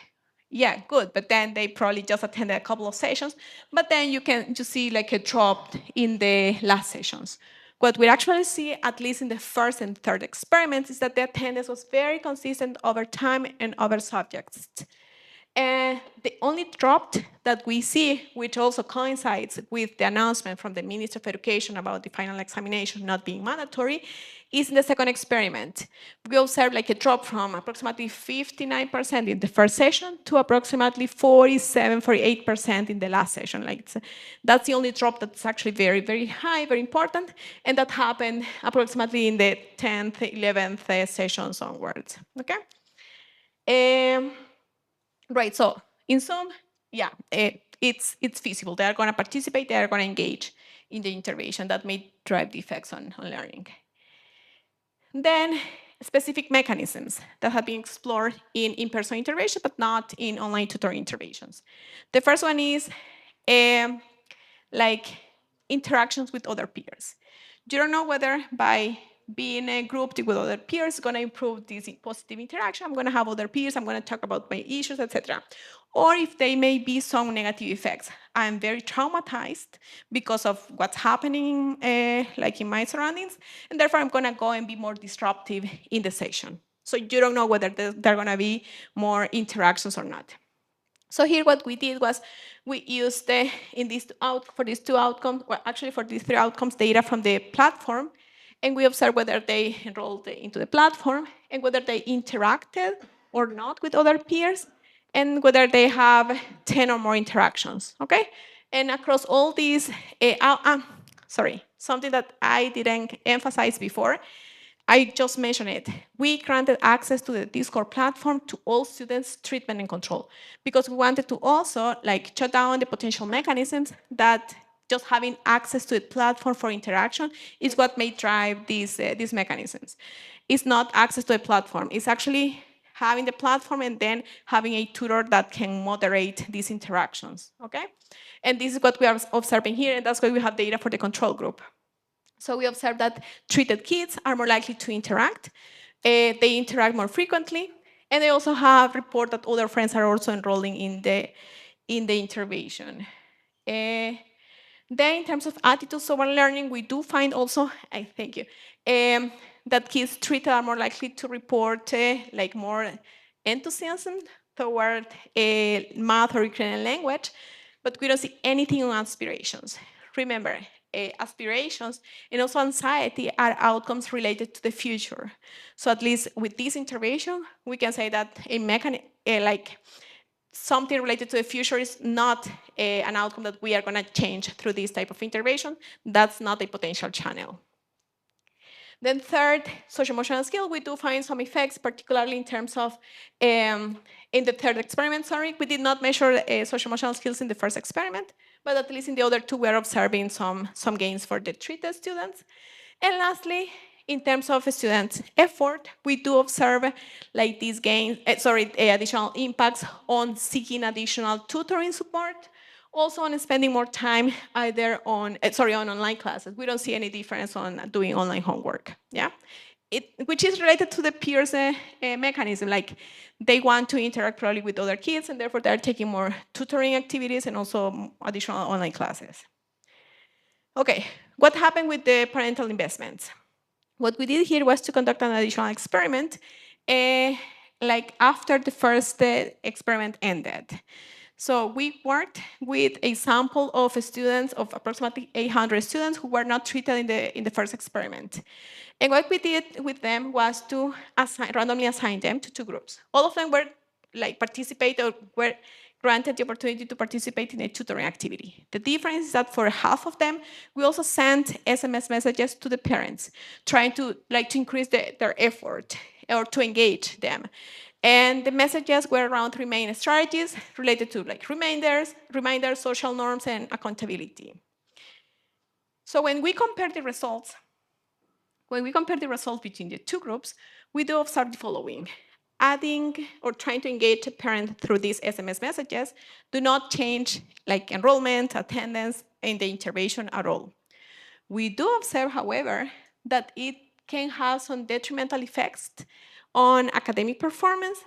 yeah, good, but then they probably just attended a couple of sessions, but then you can just see like a drop in the last sessions. What we actually see, at least in the first and third experiments, is that the attendance was very consistent over time and over subjects. The only drop that we see, which also coincides with the announcement from the Minister of Education about the final examination not being mandatory, is in the second experiment. We observed like a drop from approximately 59% in the first session to approximately 47, 48% in the last session. Like that's the only drop that's actually very, very high, very important, and that happened approximately in the 10th, 11th sessions onwards, okay? Right, so in sum, yeah, it's feasible. They are going to participate, they are going to engage in the intervention that may drive the effects on learning. Then specific mechanisms that have been explored in in-person intervention, but not in online tutoring interventions. The first one is like interactions with other peers. You don't know whether by being grouped with other peers is going to improve this positive interaction. I'm going to have other peers, I'm going to talk about my issues, etc. Or if there may be some negative effects. I'm very traumatized because of what's happening like in my surroundings, and therefore I'm going to go and be more disruptive in the session. So you don't know whether there are going to be more interactions or not. So here what we did was we used for these two outcomes, well, actually for these three outcomes, data from the platform, and we observed whether they enrolled into the platform and whether they interacted or not with other peers, and whether they have 10 or more interactions, okay? And across all these, something that I didn't emphasize before, I just mentioned it. We granted access to the Discord platform to all students, treatment and control, because we wanted to also like shut down the potential mechanisms that just having access to the platform for interaction is what may drive these mechanisms. It's not access to a platform. It's actually having the platform and then having a tutor that can moderate these interactions, okay? And this is what we are observing here, and that's why we have data for the control group. So we observed that treated kids are more likely to interact. They interact more frequently, and they also have report that other friends are also enrolling in the intervention. Then in terms of attitudes toward learning, we do find also, thank you, that kids treated are more likely to report like more enthusiasm toward math or Ukrainian language, but we don't see anything on aspirations. Remember, aspirations and also anxiety are outcomes related to the future. So at least with this intervention, we can say that a mechanism, like something related to the future is not an outcome that we are going to change through this type of intervention. That's not a potential channel. Then third, social emotional skill, we do find some effects, particularly in terms of, in the third experiment, sorry, we did not measure social emotional skills in the first experiment, but at least in the other two, we're observing some gains for the treated students. And lastly, in terms of students' effort, we do observe like these gains, additional impacts on seeking additional tutoring support, also on spending more time either on online classes. We don't see any difference on doing online homework, yeah? Which is related to the peers mechanism, like they want to interact probably with other kids and therefore they're taking more tutoring activities and also additional online classes. Okay, what happened with the parental investments? What we did here was to conduct an additional experiment like after the first experiment ended. So we worked with a sample of students, of approximately 800 students who were not treated in the first experiment. And what we did with them was to randomly assign them to two groups. All of them were like participate or were granted the opportunity to participate in a tutoring activity. The difference is that for half of them, we also sent SMS messages to the parents, trying to increase their effort or to engage them. And the messages were around 3 main strategies related to reminders, social norms, and accountability. So when we compare the results between the two groups, we do observe the following. Adding or trying to engage a parent through these SMS messages do not change enrollment, attendance, and the intervention at all. We do observe, however, that it can have some detrimental effects on academic performance,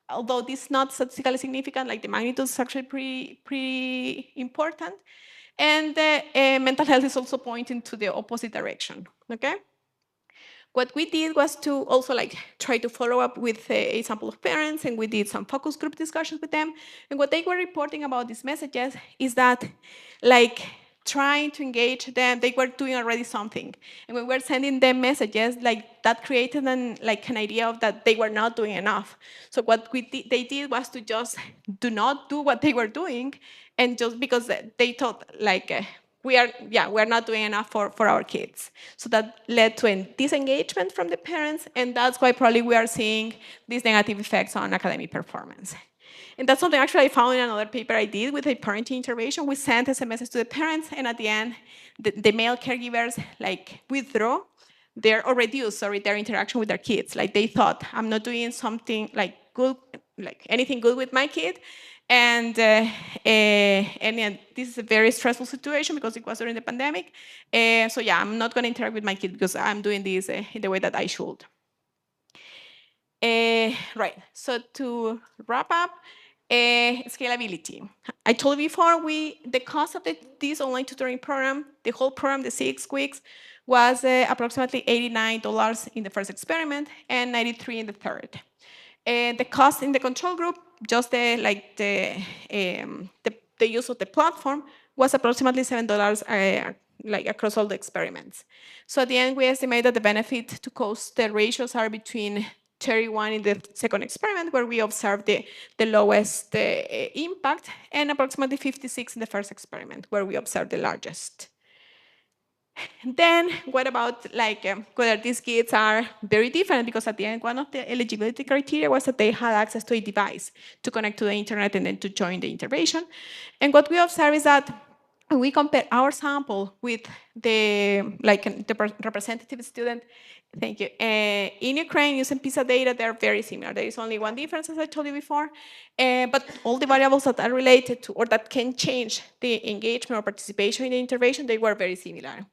although this is not statistically significant, the magnitude is actually pretty important. And mental health is also pointing to the opposite direction, okay? What we did was to also try to follow up with a sample of parents, and we did some focus group discussions with them. And what they were reporting about these messages is that trying to engage them, they were doing already something. And when we were sending them messages, that created an idea of that they were not doing enough. So what they did was to just do not do what they were doing, and just because they thought we're not doing enough for our kids. So that led to a disengagement from the parents, and that's why probably we are seeing these negative effects on academic performance. And that's something actually I found in another paper I did with a parenting intervention. We sent SMSs to the parents, and at the end, the male caregivers withdraw their or reduce, their interaction with their kids. They thought, I'm not doing something good, anything good with my kid. And this is a very stressful situation because it was during the pandemic. So yeah, I'm not going to interact with my kid because I'm doing this in the way that I should. Right, so to wrap up, scalability. I told you before, the cost of this online tutoring program, the whole program, the 6 weeks, was approximately $89 in the first experiment and $93 in the third. The cost in the control group, just the use of the platform, was approximately $7 across all the experiments. So at the end, we estimate that the benefit to cost, the ratios are between 31 in the second experiment, where we observed the lowest impact, and approximately 56 in the first experiment, where we observed the largest. Then what about whether these kids are very different? Because at the end, one of the eligibility criteria was that they had access to a device to connect to the internet and then to join the intervention. And what we observe is that when we compare our sample with the representative student, thank you, in Ukraine using PISA data, they're very similar. There is only one difference, as I told you before, but all the variables that are related to or that can change the engagement or participation in the intervention, they were very similar.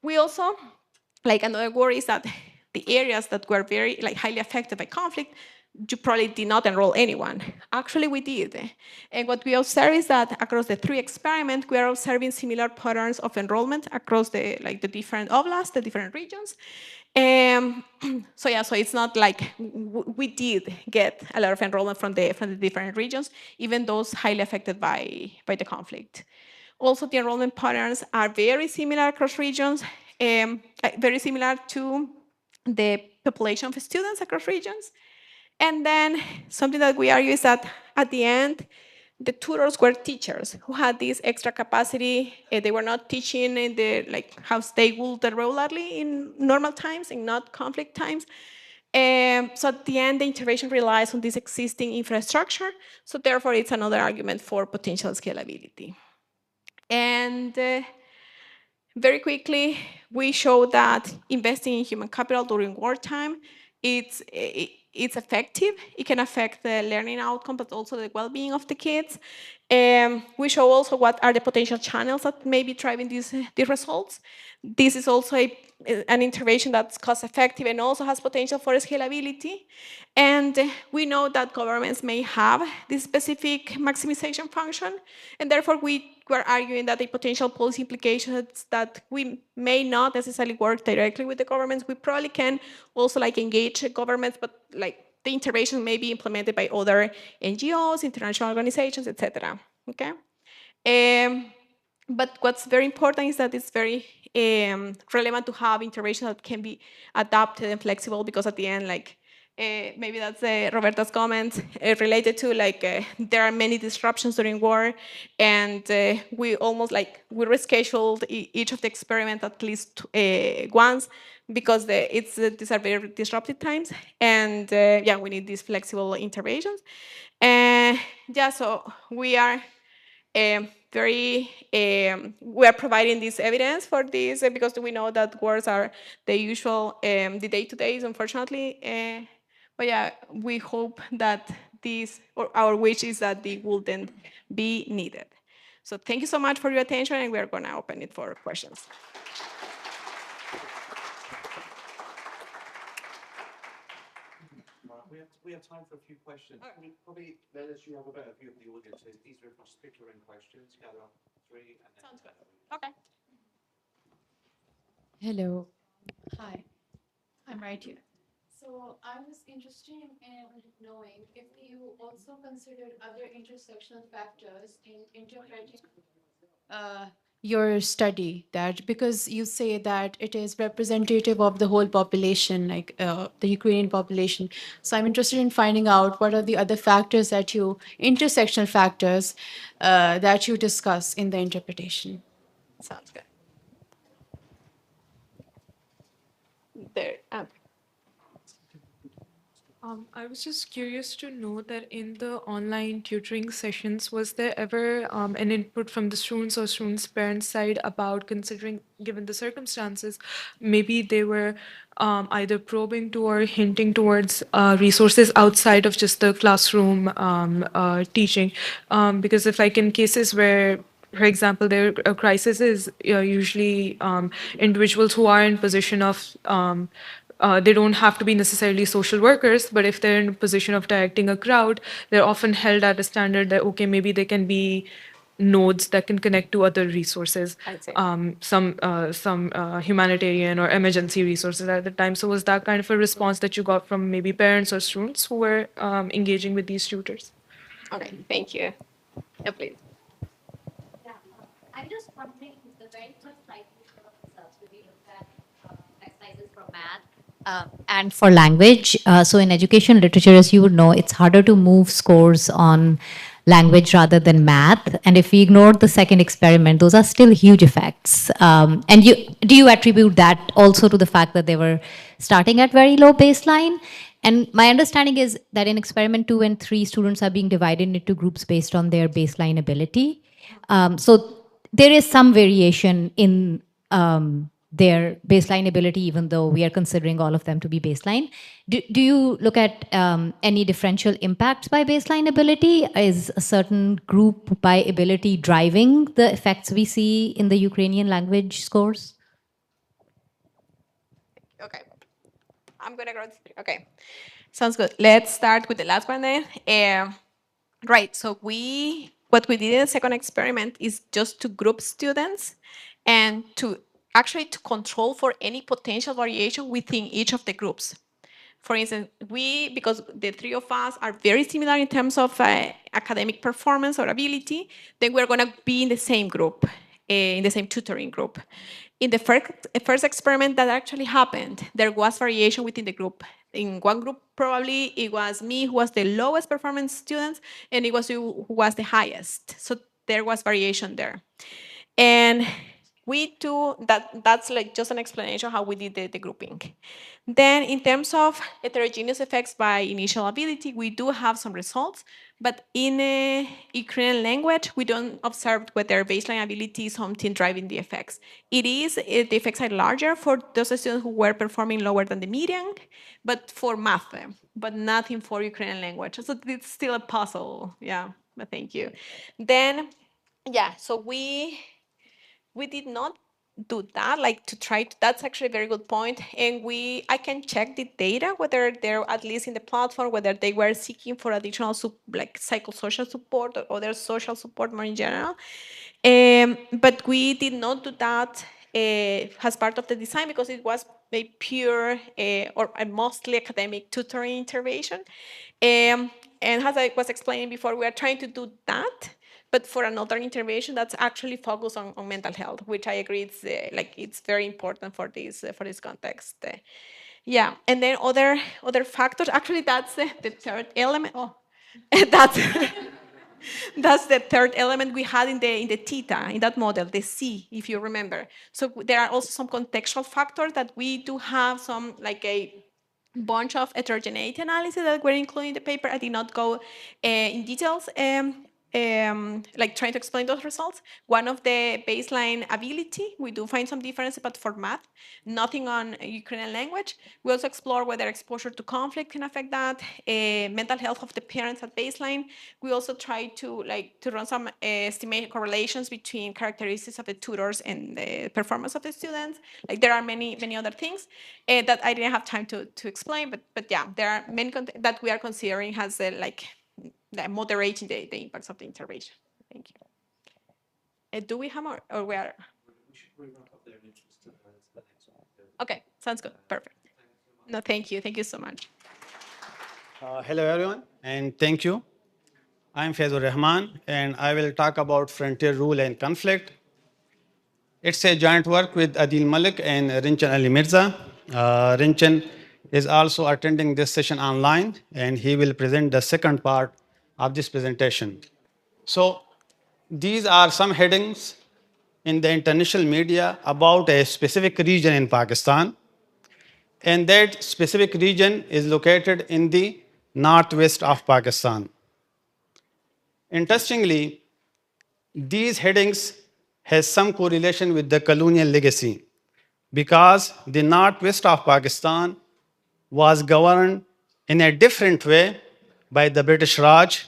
We also, another worry is that the areas that were very highly affected by conflict, you probably did not enroll anyone. Actually, we did. And what we observe is that across the 3 experiments, we are observing similar patterns of enrollment across the different oblasts, the different regions. So yeah, so it's not we did get a lot of enrollment from the different regions, even those highly affected by the conflict. Also, the enrollment patterns are very similar across regions, very similar to the population of students across regions. And then something that we argue is that at the end, the tutors were teachers who had this extra capacity. They were not teaching in the how they would regularly in normal times, in not conflict times. So at the end, the intervention relies on this existing infrastructure. So therefore, it's another argument for potential scalability. And very quickly, we show that investing in human capital during wartime, it's effective. It can affect the learning outcome, but also the well-being of the kids. We show also what are the potential channels that may be driving these results. This is also an intervention that's cost-effective and also has potential for scalability. And we know that governments may have this specific maximization function, and therefore we're arguing that the potential policy implications that we may not necessarily work directly with the governments. We probably can also engage governments, but the intervention may be implemented by other NGOs, international organizations, etc. Okay. But what's very important is that it's very relevant to have intervention that can be adapted and flexible, because at the end, maybe that's Roberta's comment related to like there are many disruptions during war, and we almost like we rescheduled each of the experiments at least once because these are very disruptive times, and yeah, we need these flexible interventions. And yeah, so we are we are providing this evidence for this because we know that wars are the usual, the day-to-days, unfortunately. But yeah, we hope that this, or our wish is that they wouldn't be needed. So thank you so much for your attention, and we are going to open it for questions. We have time for a few questions. Probably, Lelys, you have a better view of the audience. These are much thicker in questions. Gather up three, and then. Sounds good. Okay. Hello. Hi. I'm right here. So I was interested in knowing if you also considered other intersectional factors in interpreting. Your study that because you say that it is representative of the whole population, like the Ukrainian population. So I'm interested in finding out what are the other factors that you, intersectional factors that you discuss in the interpretation. Sounds good. There. I was just curious to know that in the online tutoring sessions, was there ever an input from the students or students' parents' side about considering, given the circumstances, maybe they were either probing to or hinting towards resources outside of just the classroom teaching? Because if like in cases where for example, their crisis is usually individuals who are in position of they don't have to be necessarily social workers, but if they're in a position of directing a crowd, they're often held at a standard that, okay, maybe they can be nodes that can connect to other resources, I'd say. some humanitarian or emergency resources at the time. So was that kind of a response that you got from maybe parents or students who were engaging with these tutors? Okay, thank you. Yeah, please. Yeah, I'm just wondering the very first slide you showed of results when we looked at exercises for math and for language. So in education literature, as you would know, it's harder to move scores on language rather than math. And if we ignored the second experiment, those are still huge effects. And do you attribute that also to the fact that they were starting at very low baseline? And my understanding is that in experiment 2 and 3, students are being divided into groups based on their baseline ability. So there is some variation in their baseline ability, even though we are considering all of them to be baseline. Do you look at any differential impacts by baseline ability? Is a certain group by ability driving the effects we see in the Ukrainian language scores? Okay. I'm gonna go. Okay. Sounds good. Let's start with the last one then. Right. So what we did in the second experiment is just to group students and to actually to control for any potential variation within each of the groups. For instance, because the three of us are very similar in terms of academic performance or ability, then we're going to be in the same group, in the same tutoring group. In the first experiment that actually happened, there was variation within the group. In one group, probably it was me who was the lowest performance student, and it was you who was the highest. So there was variation there. And we do that's like just an explanation how we did the grouping. Then in terms of heterogeneous effects by initial ability, we do have some results, but in a Ukrainian language, we don't observe whether baseline ability is something driving the effects. The effects are larger for those students who were performing lower than the median, but for math, but nothing for Ukrainian language. So it's still a puzzle, yeah, but thank you. Then, yeah, so we did not do that, like to try to, that's actually a very good point. And I can check the data, whether they're at least in the platform, whether they were seeking for additional like psychosocial support or other social support more in general. But we did not do that as part of the design because it was a pure or a mostly academic tutoring intervention. And as I was explaining before, we are trying to do that, but for another intervention that's actually focused on mental health, which I agree it's very important for this context. Yeah, and then other factors. Actually, that's the third element. Oh, that's that's the third element we had in the theta in that model, the C, if you remember. So there are also some contextual factors that we do have some like a bunch of heterogeneity analysis that we're including in the paper. I did not go in details, like trying to explain those results. One of the baseline ability, we do find some differences, but for math, nothing on Ukrainian language. We also explore whether exposure to conflict can affect that, mental health of the parents at baseline. We also try to run some estimated correlations between characteristics of the tutors and the performance of the students. Like there are many other things that I didn't have time to explain, but yeah, there are many that we are considering has moderating the impacts of the intervention. Thank you. Do we have more, or we are? Okay, sounds good. Perfect. No, thank you. Thank you so much. Hello, everyone, and thank you. I'm Faiz Rehman, and I will talk about frontier rule and conflict. It's a joint work with Adeel Malik and Rinchan Ali Mirza. Rinchan is also attending this session online, and he will present the second part of this presentation. So these are some headings in the international media about a specific region in Pakistan. And that specific region is located in the northwest of Pakistan. Interestingly, these headings has some correlation with the colonial legacy because the northwest of Pakistan was governed in a different way by the British Raj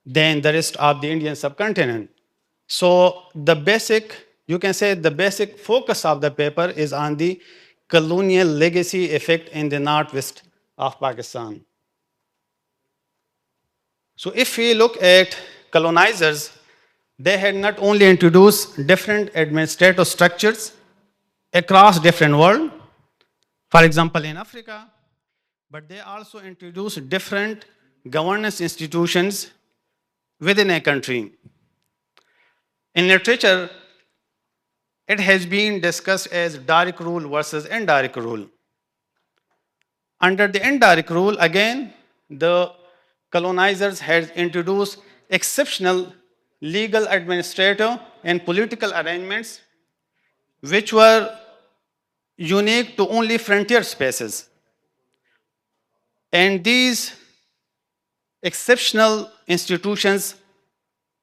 than the rest of the Indian subcontinent. So you can say the basic focus of the paper is on the colonial legacy effect in the northwest of Pakistan. So if we look at colonizers, they had not only introduced different administrative structures across different world, for example in Africa, but they also introduced different governance institutions within a country. In literature, it has been discussed as direct rule versus indirect rule. Under the indirect rule, again, the colonizers had introduced exceptional legal, administrative, and political arrangements which were unique to only frontier spaces. And these exceptional institutions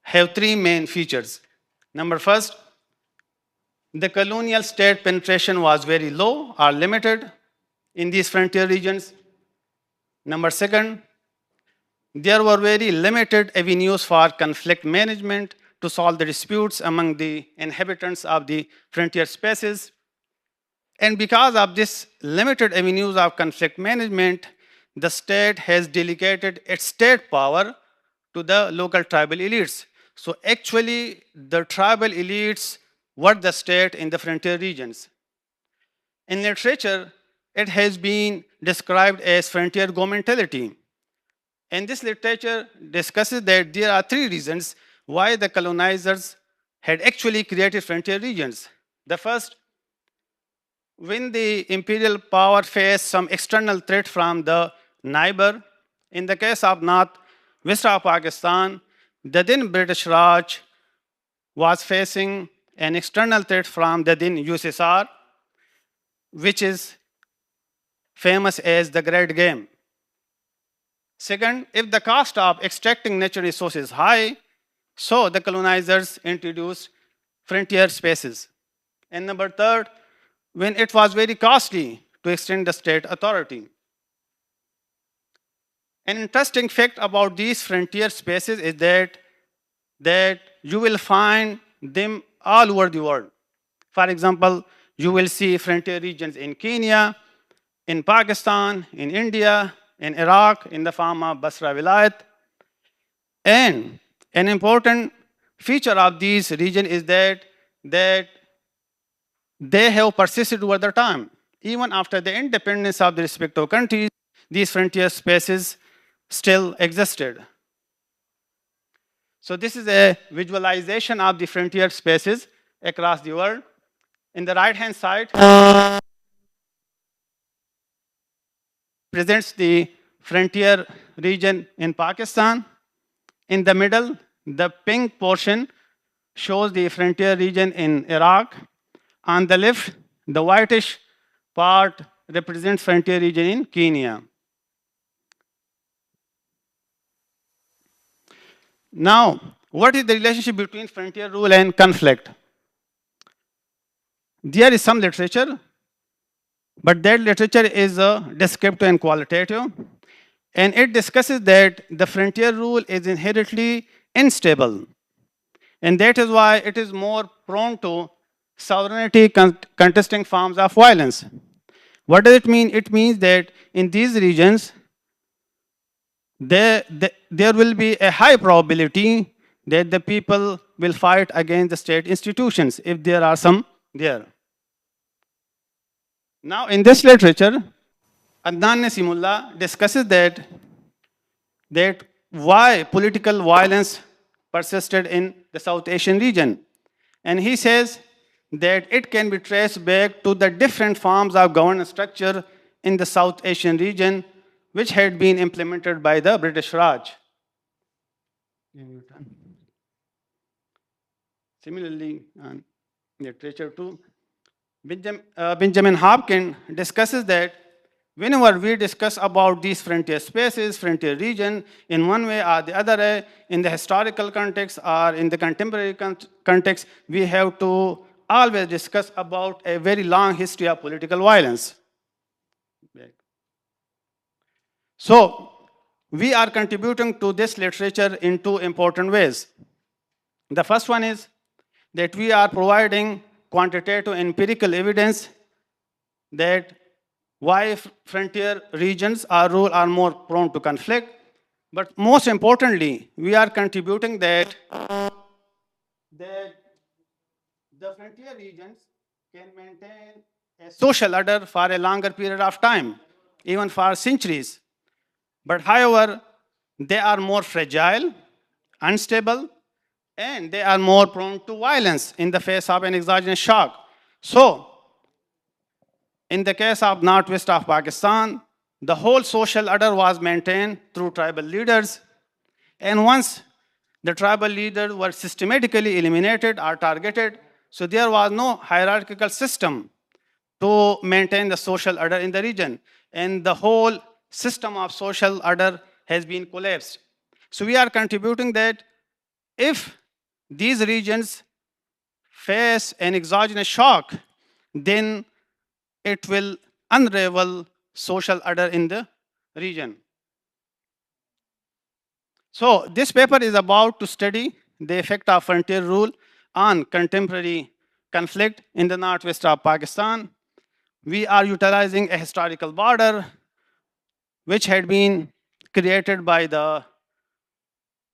have three main features. Number first, the colonial state penetration was very low or limited in these frontier regions. Number second, there were very limited avenues for conflict management to solve the disputes among the inhabitants of the frontier spaces. And because of this limited avenues of conflict management, the state has delegated its state power to the local tribal elites. So actually, the tribal elites were the state in the frontier regions. In literature, it has been described as frontier governmentality. And this literature discusses that there are three reasons why the colonizers had actually created frontier regions. The first, when the imperial power faced some external threat from the neighbor, in the case of northwest of Pakistan, the then British Raj was facing an external threat from the then USSR, which is famous as the Great Game. Second, if the cost of extracting natural resources is high, so the colonizers introduced frontier spaces. And number third, when it was very costly to extend the state authority. An interesting fact about these frontier spaces is that you will find them all over the world. For example, you will see frontier regions in Kenya, in Pakistan, in India, in Iraq, in the form of Basra Vilayat. And an important feature of these regions is that they have persisted over the time. Even after the independence of the respective countries, these frontier spaces still existed. So this is a visualization of the frontier spaces across the world. In the right-hand side, presents the frontier region in Pakistan. In the middle, the pink portion shows the frontier region in Iraq. On the left, the whitish part represents frontier region in Kenya. Now, what is the relationship between frontier rule and conflict? There is some literature, but that literature is descriptive and qualitative. And it discusses that the frontier rule is inherently unstable. And that is why it is more prone to sovereignty contesting forms of violence. What does it mean? It means that in these regions, there will be a high probability that the people will fight against the state institutions if there are some there. Now, in this literature, Adnan Nasimullah discusses that why political violence persisted in the South Asian region. And he says that it can be traced back to the different forms of governance structure in the South Asian region, which had been implemented by the British Raj. Similarly, literature too, Benjamin Hopkins discusses that whenever we discuss about these frontier spaces, frontier region, in one way or the other, in the historical context or in the contemporary context, we have to always discuss about a very long history of political violence. So, we are contributing to this literature in two important ways. The first one is that we are providing quantitative empirical evidence that why frontier regions or rule are more prone to conflict. But most importantly, we are contributing that the frontier regions can maintain a social order for a longer period of time, even for centuries. But however, they are more fragile, unstable, and they are more prone to violence in the face of an exogenous shock. So, in the case of northwest of Pakistan, the whole social order was maintained through tribal leaders. And once the tribal leaders were systematically eliminated or targeted, so there was no hierarchical system to maintain the social order in the region. And the whole system of social order has been collapsed. So we are contributing that if these regions face an exogenous shock, then it will unravel social order in the region. So this paper is about to study the effect of frontier rule on contemporary conflict in the northwest of Pakistan. We are utilizing a historical border which had been created by the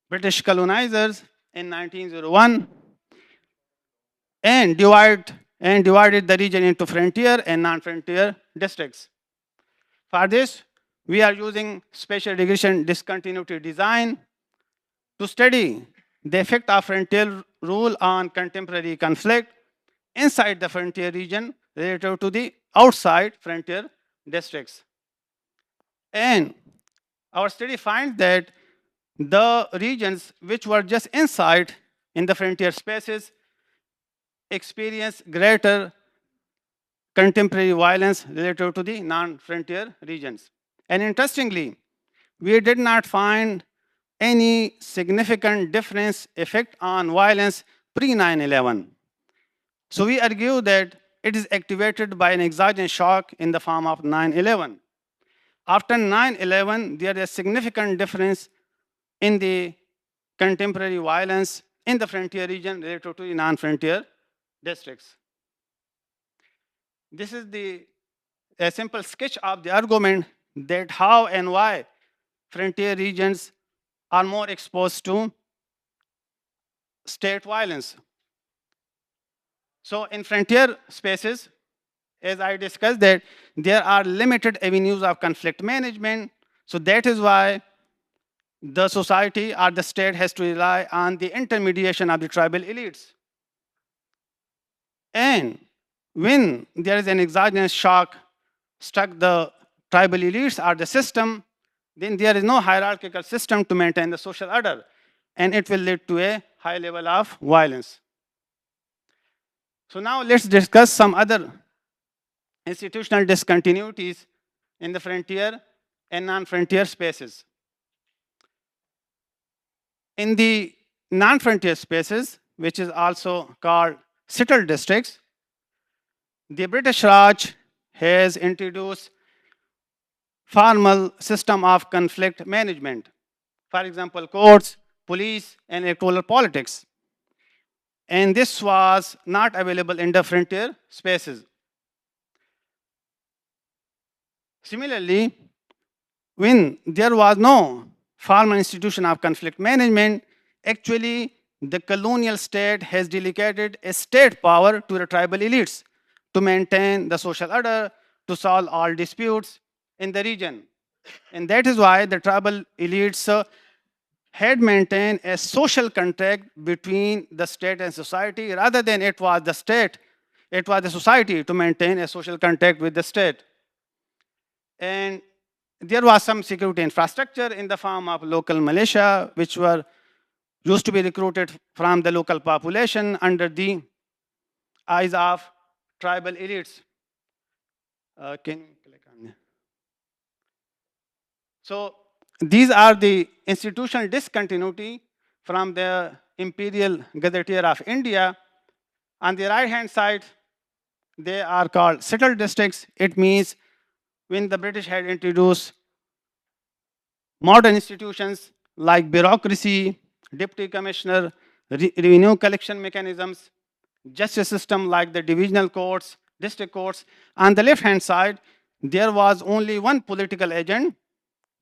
British colonizers in 1901 and divided the region into frontier and non-frontier districts. For this, we are using spatial regression discontinuity design to study the effect of frontier rule on contemporary conflict inside the frontier region relative to the outside frontier districts. And our study finds that the regions which were just inside in the frontier spaces experience greater contemporary violence relative to the non-frontier regions. And interestingly, we did not find any significant difference effect on violence pre-9/11. So we argue that it is activated by an exogenous shock in the form of 9/11. After 9/11, there is a significant difference in the contemporary violence in the frontier region relative to the non-frontier districts. This is a simple sketch of the argument that how and why frontier regions are more exposed to state violence. So in frontier spaces, as I discussed, that there are limited avenues of conflict management. So that is why the society or the state has to rely on the intermediation of the tribal elites. And when there is an exogenous shock struck the tribal elites are the system, then there is no hierarchical system to maintain the social order, and it will lead to a high level of violence. So now let's discuss some other institutional discontinuities in the frontier and non-frontier spaces. In the non-frontier spaces, which is also called settled districts, the British Raj has introduced formal system of conflict management. For example, courts, police, and electoral politics. And this was not available in the frontier spaces. Similarly, when there was no formal institution of conflict management, actually the colonial state has delegated a state power to the tribal elites to maintain the social order, to solve all disputes in the region. And that is why the tribal elites had maintained a social contract between the state and society, rather than it was the state, it was the society to maintain a social contract with the state. And there was some security infrastructure in the form of local militia, which were used to be recruited from the local population under the eyes of tribal elites. Can you click on that? So these are the institutional discontinuity from the imperial gazetteer of India. On the right-hand side, they are called settled districts. It means when the British had introduced modern institutions like bureaucracy, deputy commissioner, revenue collection mechanisms, justice system like the divisional courts, district courts. On the left-hand side, there was only one political agent,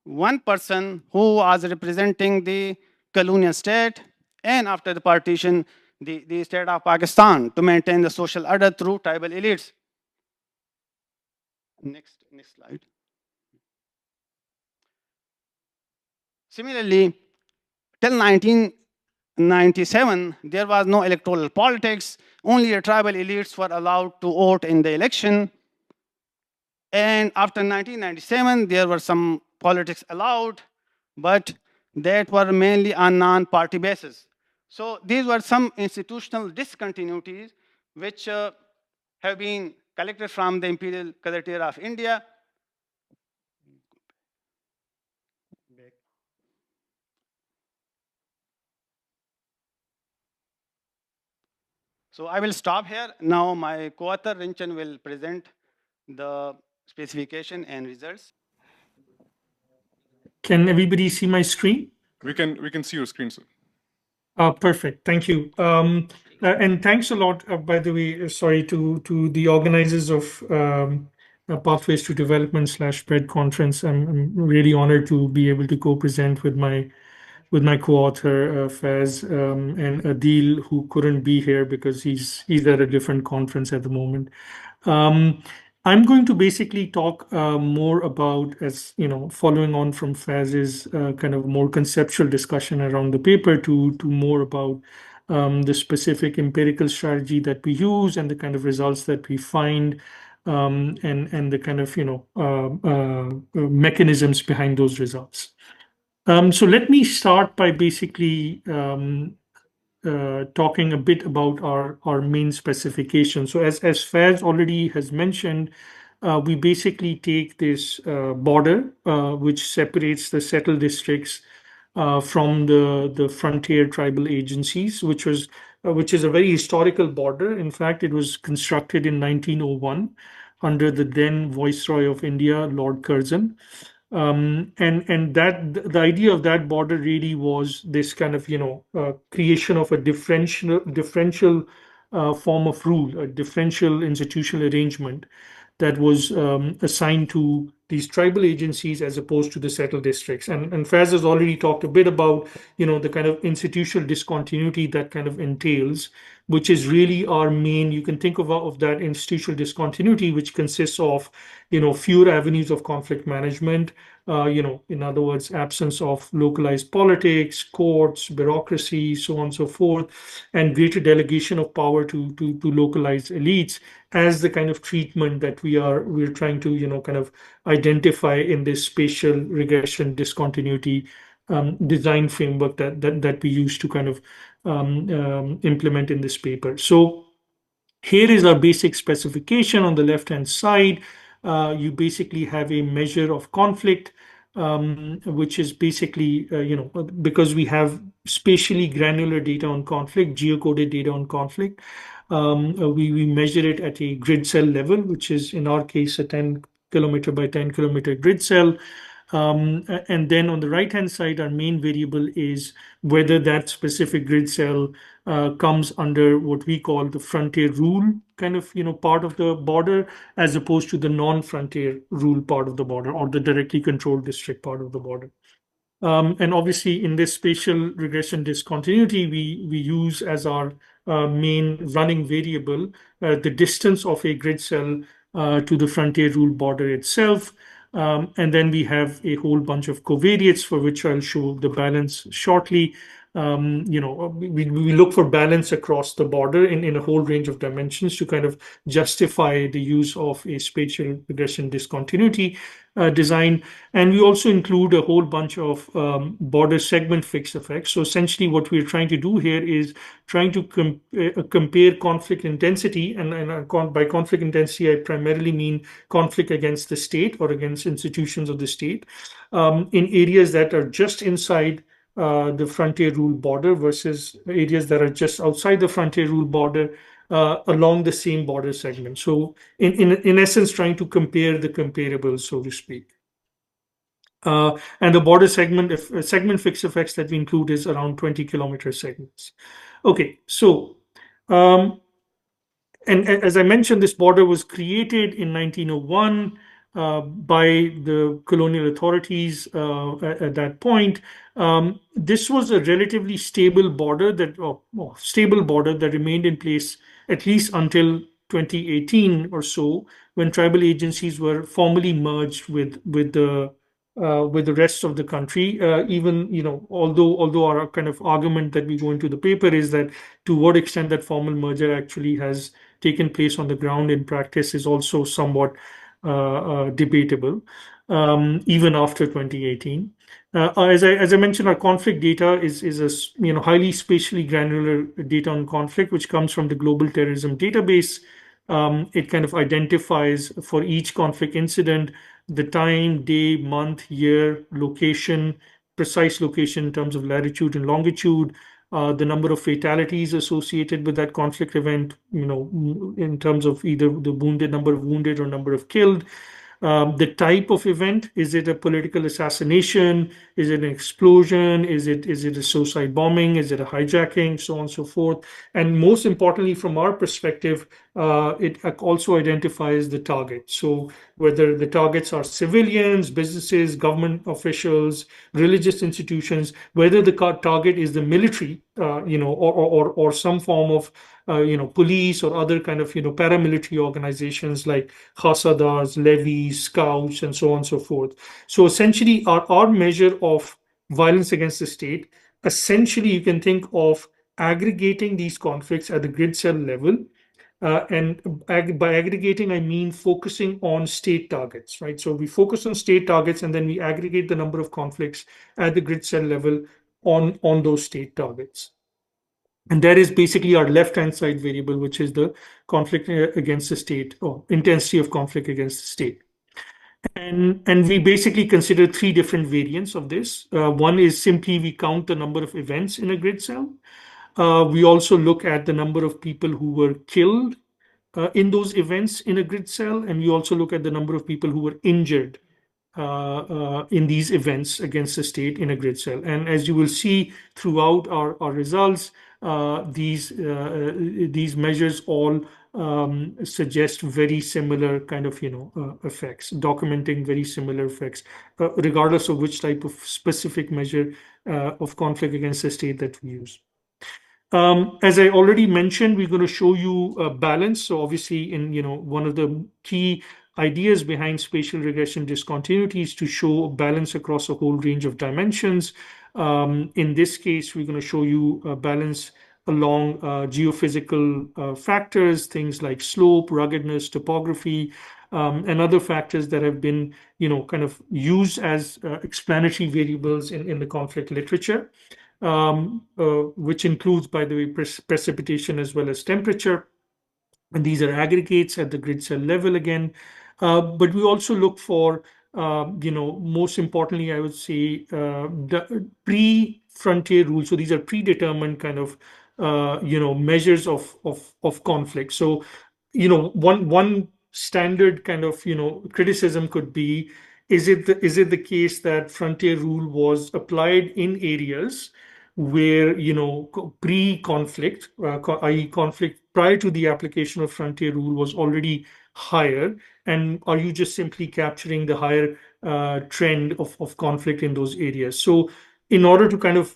one person who was representing the colonial state, and after the partition, the state of Pakistan, to maintain the social order through tribal elites. Next slide. Similarly, till 1997, there was no electoral politics. Only the tribal elites were allowed to vote in the election. And after 1997, there were some politics allowed, but that were mainly on non-party basis. So these were some institutional discontinuities which have been collected from the Imperial Gazetteer of India. So I will stop here. Now my co-author Rinchan will present the specification and results. Can everybody see my screen? We can see your screen, sir. Perfect. Thank you. And thanks a lot, by the way, sorry to the organizers of Pathways to Development /SPREAD conference. I'm really honored to be able to co-present with my co-author Faiz and Adeel, who couldn't be here because he's at a different conference at the moment. I'm going to basically talk more about, as you know, following on from Faiz's kind of more conceptual discussion around the paper to more about the specific empirical strategy that we use and the kind of results that we find and the kind of mechanisms behind those results. So let me start by basically talking a bit about our main specification. So as Faiz already has mentioned, we basically take this border which separates the settled districts from the frontier tribal agencies, which is a very historical border. In fact, it was constructed in 1901 under the then Viceroy of India, Lord Curzon. And that the idea of that border really was this kind of creation of a differential form of rule, a differential institutional arrangement that was assigned to these tribal agencies as opposed to the settled districts. And Faiz has already talked a bit about the kind of institutional discontinuity that kind of entails, which is really our main, you can think of that institutional discontinuity, which consists of, fewer avenues of conflict management, in other words, absence of localized politics, courts, bureaucracy, so on and so forth, and greater delegation of power to localized elites as the kind of treatment that we're trying to, kind of identify in this spatial regression discontinuity design framework that we use to kind of implement in this paper. So here is our basic specification on the left-hand side. You basically have a measure of conflict, which is basically, because we have spatially granular data on conflict, geocoded data on conflict, we measure it at a grid cell level, which is in our case a 10 kilometer by 10 kilometer grid cell. And then on the right-hand side, our main variable is whether that specific grid cell comes under what we call the frontier rule kind of, part of the border, as opposed to the non-frontier rule part of the border or the directly controlled district part of the border. And obviously, in this spatial regression discontinuity, we use as our main running variable the distance of a grid cell to the frontier rule border itself. And then we have a whole bunch of covariates for which I'll show the balance shortly. We look for balance across the border in a whole range of dimensions to kind of justify the use of a spatial regression discontinuity design. And we also include a whole bunch of border segment fixed effects. So essentially what we're trying to do here is trying to compare conflict intensity. And by conflict intensity, I primarily mean conflict against the state or against institutions of the state in areas that are just inside the frontier rule border versus areas that are just outside the frontier rule border along the same border segment. So in essence, trying to compare the comparables, so to speak. And the border segment fixed effects that we include is around 20 kilometer segments. Okay, so and as I mentioned, this border was created in 1901 by the colonial authorities at that point. This was a relatively stable border that remained in place at least until 2018 or so, when tribal agencies were formally merged with the rest of the country. Even although our kind of argument that we go into the paper is that to what extent that formal merger actually has taken place on the ground in practice is also somewhat debatable, even after 2018. As I mentioned, our conflict data is a highly spatially granular data on conflict, which comes from the Global Terrorism Database. It kind of identifies for each conflict incident the time, day, month, year, location, precise location in terms of latitude and longitude, the number of fatalities associated with that conflict event, in terms of either the number of wounded or number of killed. The type of event, is it a political assassination? Is it an explosion? Is it a suicide bombing? Is it a hijacking? So on and so forth. And most importantly, from our perspective, it also identifies the target. So whether the targets are civilians, businesses, government officials, religious institutions, whether the target is the military, or some form of police or other kind of paramilitary organizations like Khasadars, levies, scouts, and so on and so forth. So essentially, our measure of violence against the state, essentially you can think of aggregating these conflicts at the grid cell level. And by aggregating, I mean focusing on state targets, right? So we focus on state targets and then we aggregate the number of conflicts at the grid cell level on those state targets. And that is basically our left-hand side variable, which is the conflict against the state, or intensity of conflict against the state. And we basically consider three different variants of this. One is simply we count the number of events in a grid cell. We also look at the number of people who were killed in those events in a grid cell. And we also look at the number of people who were injured in these events against the state in a grid cell. And as you will see throughout our results, these measures all suggest very similar kind of effects, documenting very similar effects, regardless of which type of specific measure of conflict against the state that we use. As I already mentioned, we're going to show you a balance. So obviously, one of the key ideas behind spatial regression discontinuity is to show a balance across a whole range of dimensions. In this case, we're going to show you a balance along geophysical factors, things like slope, ruggedness, topography, and other factors that have been, kind of used as explanatory variables in the conflict literature. Which includes, by the way, precipitation as well as temperature. And these are aggregates at the grid cell level again. But we also look for, most importantly, I would say, the pre-frontier rules. So these are predetermined kind of, measures of conflict. So, one standard kind of, criticism could be, is it the case that frontier rule was applied in areas where, pre-conflict, i.e. conflict prior to the application of frontier rule was already higher, and are you just simply capturing the higher trend of conflict in those areas? So in order to kind of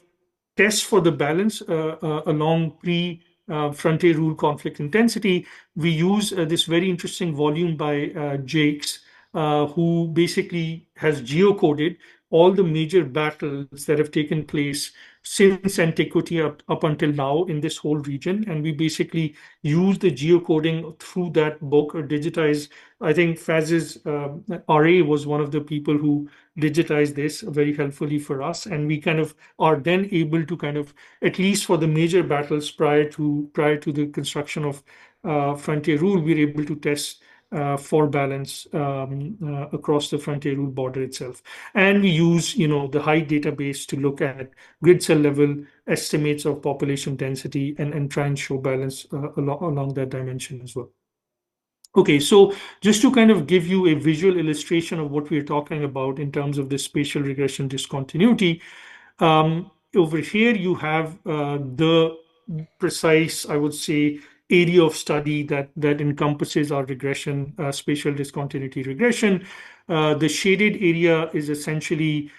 test for the balance along pre-frontier rule conflict intensity, we use this very interesting volume by Jakes, who basically has geocoded all the major battles that have taken place since antiquity up until now in this whole region. And we basically use the geocoding through that book or digitize. I think Faiz's RA was one of the people who digitized this very helpfully for us. And we kind of are then able to kind of, at least for the major battles prior to the construction of frontier rule, we're able to test for balance across the frontier rule border itself. And we use, the height database to look at grid cell level estimates of population density and try and show balance along that dimension as well. Okay, so just to kind of give you a visual illustration of what we're talking about in terms of this spatial regression discontinuity, over here you have the precise, I would say, area of study that encompasses our regression, spatial discontinuity regression. The shaded area is essentially,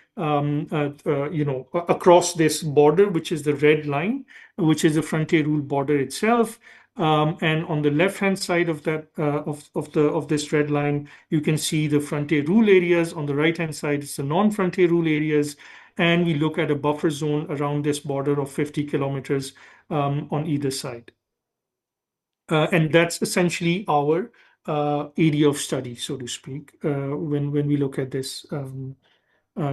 across this border, which is the red line, which is the frontier rule border itself. And on the left-hand side of that of this red line, you can see the frontier rule areas. On the right-hand side, it's the non-frontier rule areas. And we look at a buffer zone around this border of 50 kilometers on either side. And that's essentially our area of study, so to speak, when we look at this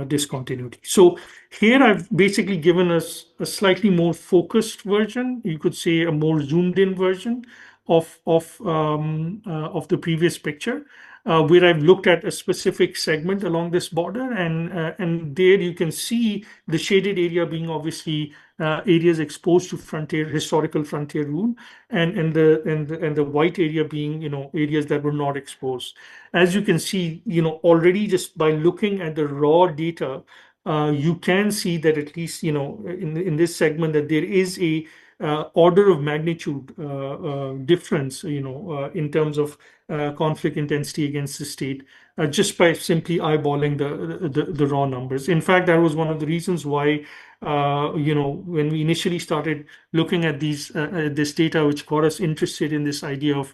discontinuity. So here I've basically given us a slightly more focused version, you could say a more zoomed in version of the previous picture, where I've looked at a specific segment along this border, and there you can see the shaded area being obviously areas exposed to historical frontier rule, and the white area being areas that were not exposed. As you can see, already just by looking at the raw data, you can see that at least in this segment that there is a order of magnitude difference, in terms of conflict intensity against the state, just by simply eyeballing the raw numbers. In fact, that was one of the reasons why, when we initially started looking at this data, which got us interested in this idea of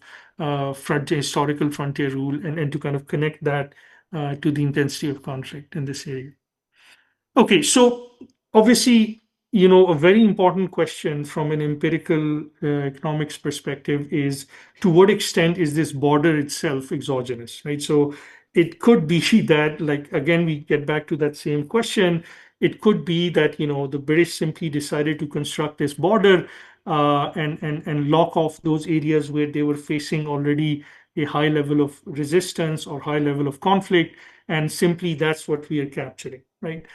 historical frontier rule, and to kind of connect that to the intensity of conflict in this area. Okay, so obviously, a very important question from an empirical economics perspective is, to what extent is this border itself exogenous, right? So it could be that, like, again, we get back to that same question. It could be that, the British simply decided to construct this border and lock off those areas where they were facing already a high level of resistance or high level of conflict, and simply that's what we are capturing, right?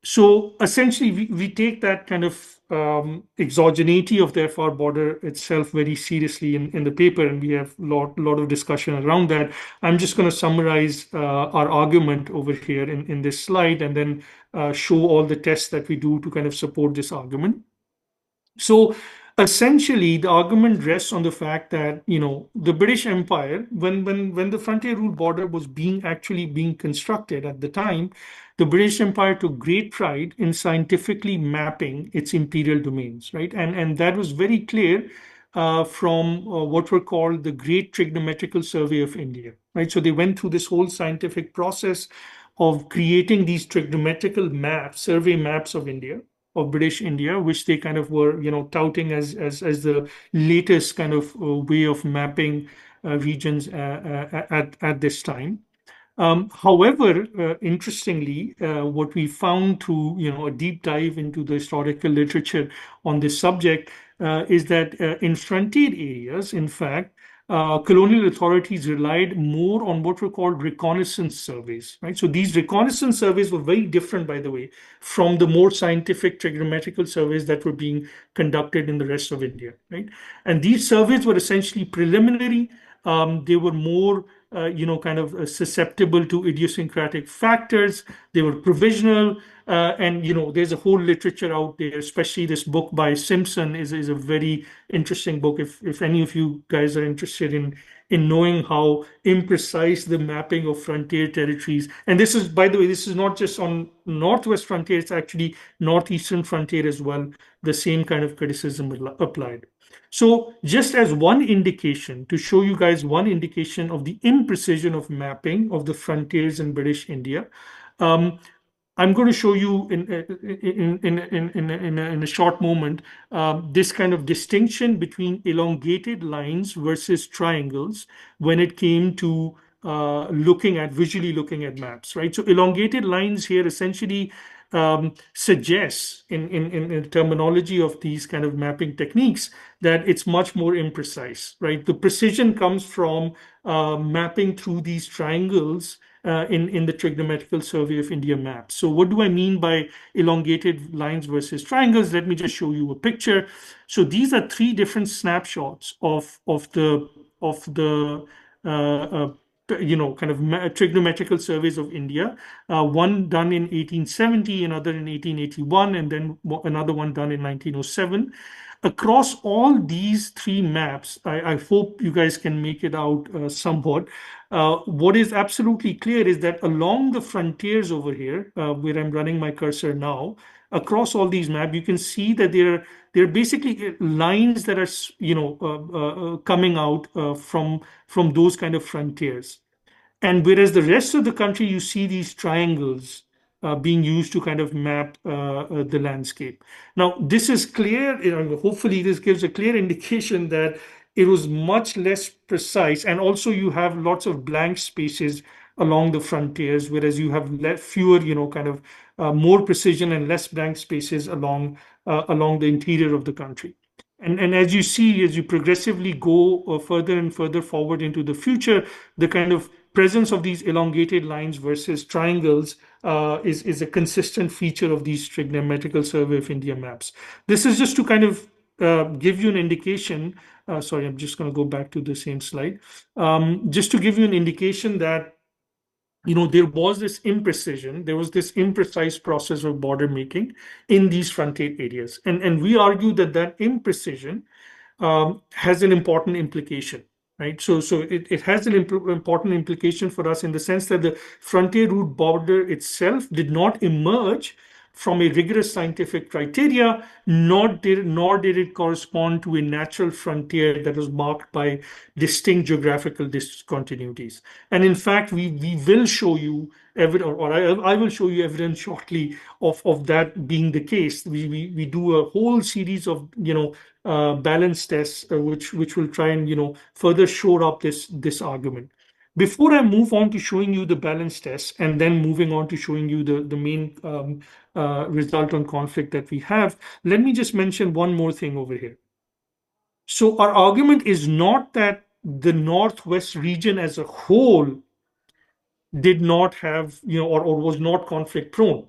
So essentially, we take that kind of exogeneity of the FR border itself very seriously in the paper, and we have a lot of discussion around that. I'm just going to summarize our argument over here in this slide, and then show all the tests that we do to kind of support this argument. So essentially, the argument rests on the fact that the British Empire, when the frontier rule border was actually being constructed at the time, the British Empire took great pride in scientifically mapping its imperial domains, right? And that was very clear from what were called the Great Trigonometrical Survey of India, right? So they went through this whole scientific process of creating these trigonometrical maps, survey maps of India, of British India, which they kind of were, touting as the latest kind of way of mapping regions at this time. However, interestingly, what we found through a deep dive into the historical literature on this subject is that in frontier areas, in fact, colonial authorities relied more on what were called reconnaissance surveys, right? So these reconnaissance surveys were very different, by the way, from the more scientific trigonometrical surveys that were being conducted in the rest of India, right? And these surveys were essentially preliminary. They were more kind of susceptible to idiosyncratic factors. They were provisional, and there's a whole literature out there. Especially this book by Simpson is a very interesting book. If any of you guys are interested in knowing how imprecise the mapping of frontier territories, and this is, by the way, this is not just on northwest frontier; it's actually northeastern frontier as well. The same kind of criticism applied. So just as one indication, to show you guys one indication of the imprecision of mapping of the frontiers in British India, I'm going to show you in a short moment this kind of distinction between elongated lines versus triangles when it came to visually looking at maps, right? So elongated lines here essentially suggests in the terminology of these kind of mapping techniques that it's much more imprecise, right? The precision comes from mapping through these triangles in the Trigonometrical Survey of India maps. So what do I mean by elongated lines versus triangles? Let me just show you a picture. So these are three different snapshots of the kind of trigonometrical surveys of India. One done in 1870, another in 1881, and then another one done in 1907. Across all these three maps, I hope you guys can make it out somewhat. What is absolutely clear is that along the frontiers over here, where I'm running my cursor now, across all these maps, you can see that there are basically lines that are coming out from those kind of frontiers. And whereas the rest of the country, you see these triangles being used to kind of map the landscape. Now, this is clear. Hopefully, this gives a clear indication that it was much less precise. And also, you have lots of blank spaces along the frontiers, whereas you have fewer, kind of more precision and less blank spaces along the interior of the country. And as you see, as you progressively go further and further forward into the future, the kind of presence of these elongated lines versus triangles is a consistent feature of these trigonometrical survey of India maps. This is just to kind of give you an indication. Sorry, I'm just going to go back to the same slide. Just to give you an indication that there was this imprecision, there was this imprecise process of border making in these frontier areas. And we argue that imprecision has an important implication, right? So it has an important implication for us in the sense that the frontier route border itself did not emerge from a rigorous scientific criteria, nor did it correspond to a natural frontier that was marked by distinct geographical discontinuities. And in fact, we will show you evidence, or I will show you evidence shortly of that being the case. We do a whole series of balance tests, which will try and further shore up this argument. Before I move on to showing you the balance test and then moving on to showing you the main result on conflict that we have, let me just mention one more thing over here. So our argument is not that the Northwest region as a whole did not have, or was not conflict prone.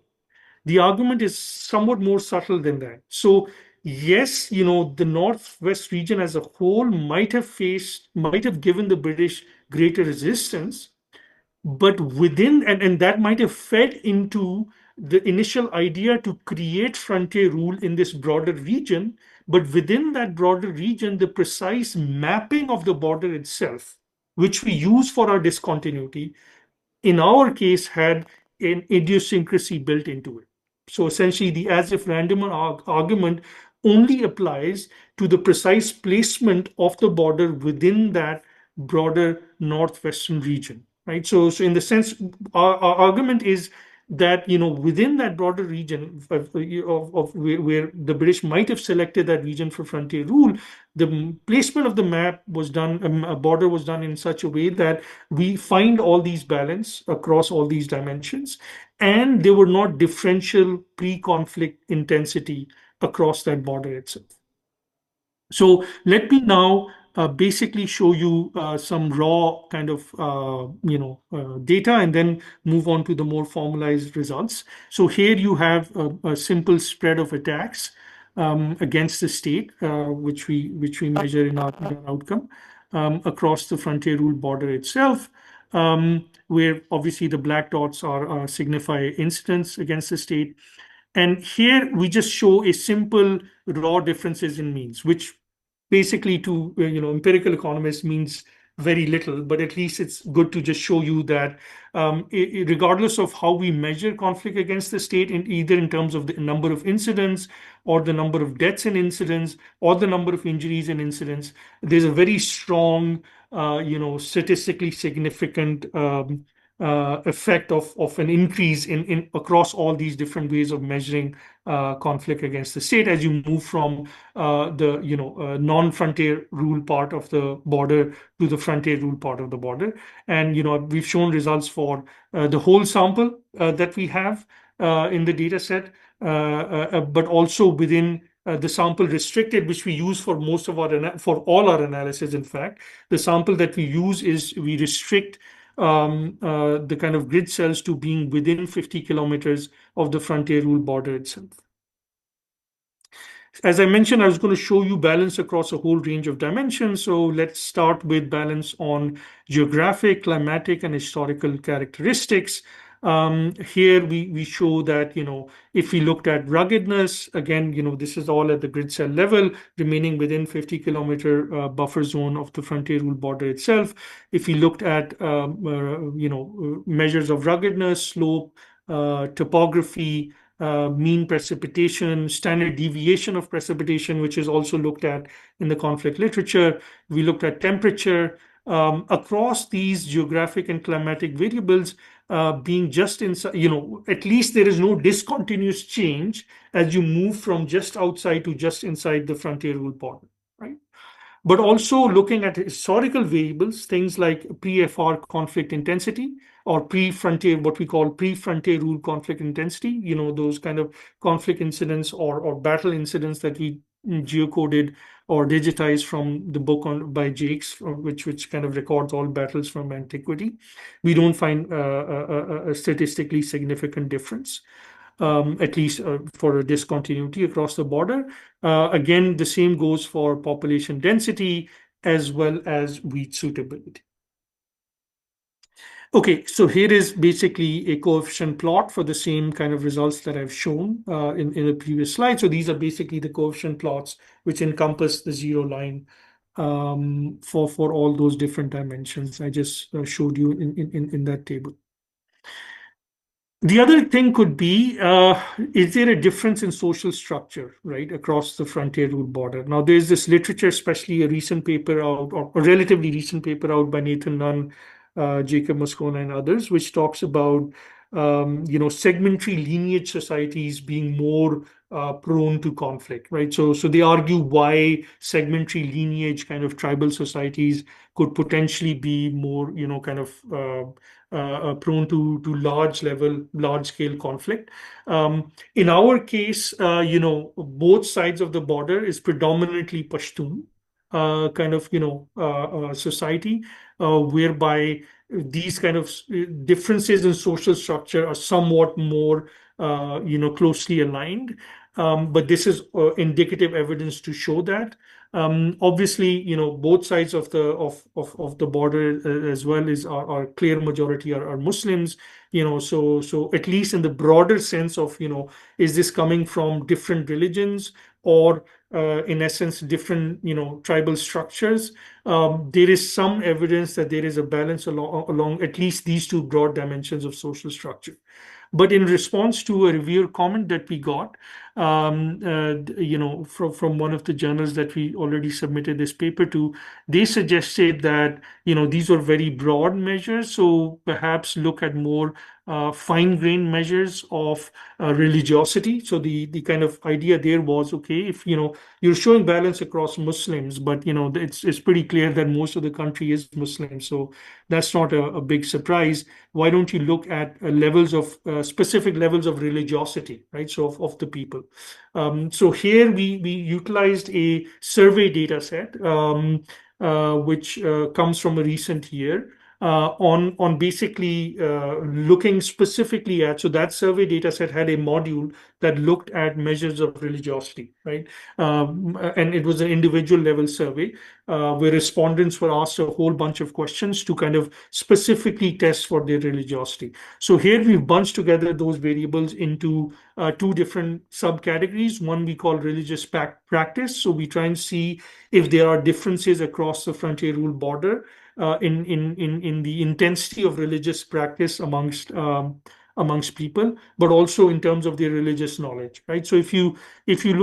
The argument is somewhat more subtle than that. So yes, the Northwest region as a whole might have given the British greater resistance, but within, and that might have fed into the initial idea to create frontier rule in this broader region. But within that broader region, the precise mapping of the border itself, which we use for our discontinuity, in our case had an idiosyncrasy built into it. So essentially, the as if random argument only applies to the precise placement of the border within that broader northwestern region, right? So in the sense, our argument is that within that broader region of where the British might have selected that region for frontier rule, the placement of the map was done, a border was done in such a way that we find all these balance across all these dimensions, and they were not differential pre-conflict intensity across that border itself. So let me now basically show you some raw kind of data, and then move on to the more formalized results. So here you have a simple spread of attacks against the state, which we measure in our outcome across the frontier rule border itself, where obviously the black dots are signify incidents against the state. And here we just show a simple raw differences in means, which basically to empirical economists means very little, but at least it's good to just show you that regardless of how we measure conflict against the state, either in terms of the number of incidents or the number of deaths in incidents or the number of injuries in incidents, there's a very strong, statistically significant effect of an increase in across all these different ways of measuring conflict against the state as you move from the non-frontier rule part of the border to the frontier rule part of the border. And we've shown results for the whole sample that we have in the data set, but also within the sample restricted, which we use for most of for all our analysis. In fact, the sample that we use is we restrict the kind of grid cells to being within 50 kilometers of the frontier rule border itself. As I mentioned, I was going to show you balance across a whole range of dimensions. So let's start with balance on geographic, climatic, and historical characteristics. Here we show that, if we looked at ruggedness, again, this is all at the grid cell level, remaining within 50-kilometer buffer zone of the frontier rule border itself. If we looked at, measures of ruggedness, slope, topography, mean precipitation, standard deviation of precipitation, which is also looked at in the conflict literature. We looked at temperature. Across these geographic and climatic variables, being just inside, at least there is no discontinuous change as you move from just outside to just inside the frontier rule border, right? But also looking at historical variables, things like pre-FR conflict intensity or pre-frontier, what we call pre-frontier rule conflict intensity, those kind of conflict incidents or battle incidents that we geocoded or digitized from the book by Jakes, which kind of records all battles from antiquity. We don't find a statistically significant difference, at least for a discontinuity across the border. Again, the same goes for population density as well as weed suitability. Okay, so here is basically a coefficient plot for the same kind of results that I've shown in the previous slide. So these are basically the coefficient plots which encompass the zero line for all those different dimensions I just showed you in that table. The other thing could be, is there a difference in social structure, right, across the frontier rule border? Now, there's this literature, especially a recent paper out, or a relatively recent paper out by Nathan Nunn, Jacob Moscona, and others, which talks about, segmentary lineage societies being more prone to conflict, right? So they argue why segmentary lineage kind of tribal societies could potentially be more, kind of prone to large scale conflict. In our case, both sides of the border is predominantly Pashtun kind of, society, whereby these kind of differences in social structure are somewhat more, closely aligned. But this is indicative evidence to show that. Obviously, both sides of the border as well is our clear majority are Muslims. So at least in the broader sense of, is this coming from different religions or in essence, different, tribal structures. There is some evidence that there is a balance along at least these two broad dimensions of social structure. But in response to a reviewer comment that we got, from one of the journals that we already submitted this paper to, they suggested that, these were very broad measures. So perhaps look at more fine-grained measures of religiosity. So the kind of idea there was, okay, if, you're showing balance across Muslims, but, it's pretty clear that most of the country is Muslim. So that's not a big surprise. Why don't you look at levels of specific levels of religiosity, right? So of the people. So here we utilized a survey data set, which comes from a recent year. On basically looking specifically at, so that survey data set had a module that looked at measures of religiosity, right? And it was an individual level survey where respondents were asked a whole bunch of questions to kind of specifically test for their religiosity. So here we've bunched together those variables into two different subcategories. One we call religious practice. So we try and see if there are differences across the frontier rule border in the intensity of religious practice amongst people, but also in terms of their religious knowledge, right? So if you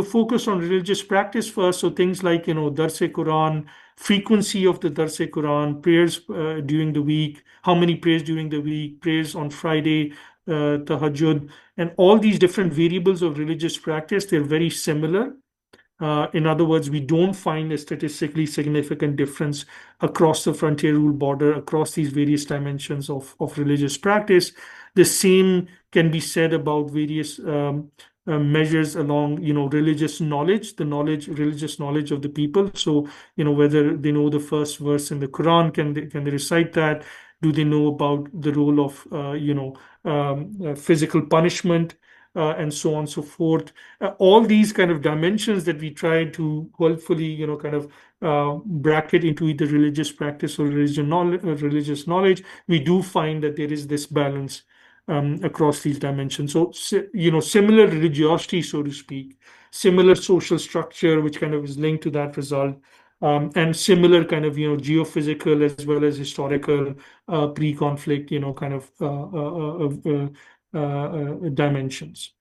focus on religious practice first, so things like Dars-e-Quran, frequency of the Dars-e-Quran, prayers during the week, how many prayers during the week, prayers on Friday, tahajjud, and all these different variables of religious practice, they're very similar. In other words, we don't find a statistically significant difference across the frontier rule border, across these various dimensions of religious practice. The same can be said about various measures along, religious knowledge, religious knowledge of the people. So, whether they know the first verse in the Quran, can they recite that? Do they know about the role of, physical punishment? And so on and so forth. All these kind of dimensions that we try to hopefully, kind of bracket into either religious practice or religious knowledge, we do find that there is this balance across these dimensions. So, similar religiosity, so to speak, similar social structure, which kind of is linked to that result. And similar kind of, geophysical as well as historical pre-conflict, kind of dimensions.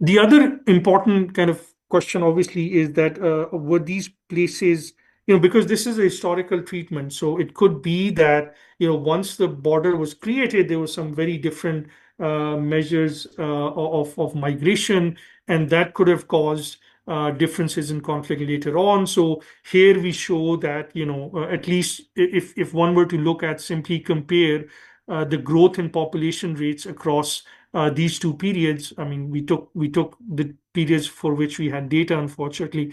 The other important kind of question, obviously, is that were these places, because this is a historical treatment, so it could be that, once the border was created, there were some very different measures of migration, and that could have caused differences in conflict later on. So here we show that, at least if one were to look at simply compare the growth in population rates across these two periods. I mean, we took the periods for which we had data. Unfortunately,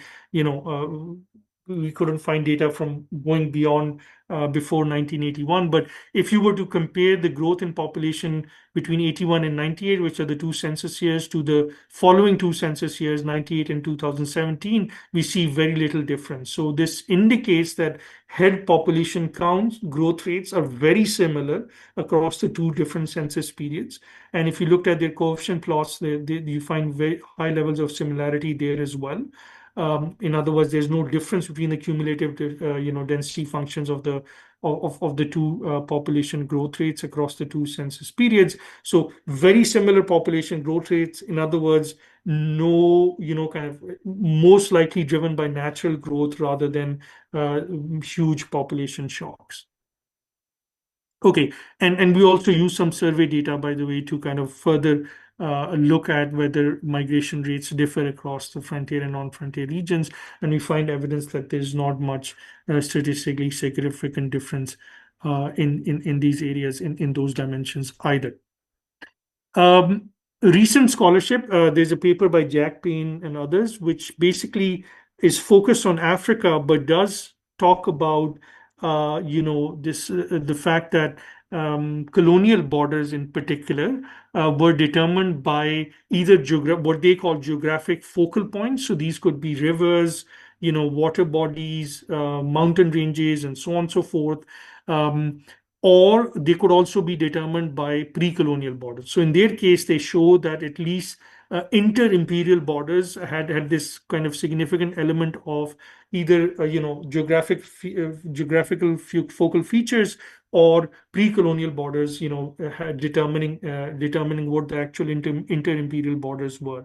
we couldn't find data from going beyond before 1981. But if you were to compare the growth in population between 81 and 98, which are the two census years, to the following two census years, 98 and 2017, we see very little difference. So this indicates that head population counts, growth rates are very similar across the two different census periods. And if you looked at their coefficient plots, you find very high levels of similarity there as well. In other words, there's no difference between the cumulative, density functions of the two population growth rates across the two census periods. So very similar population growth rates. In other words, no, kind of most likely driven by natural growth rather than huge population shocks. Okay, and we also use some survey data, by the way, to kind of further look at whether migration rates differ across the frontier and non-frontier regions, and we find evidence that there's not much statistically significant difference in these areas in those dimensions either. Recent scholarship, there's a paper by Jack Payne and others, which basically is focused on Africa, but does talk about the fact that colonial borders in particular were determined by either what they call geographic focal points. So these could be rivers, water bodies, mountain ranges, and so on and so forth. Or they could also be determined by pre-colonial borders. So in their case, they show that at least inter-imperial borders had this kind of significant element of either geographical focal features or pre-colonial borders, determining what the actual inter-imperial borders were.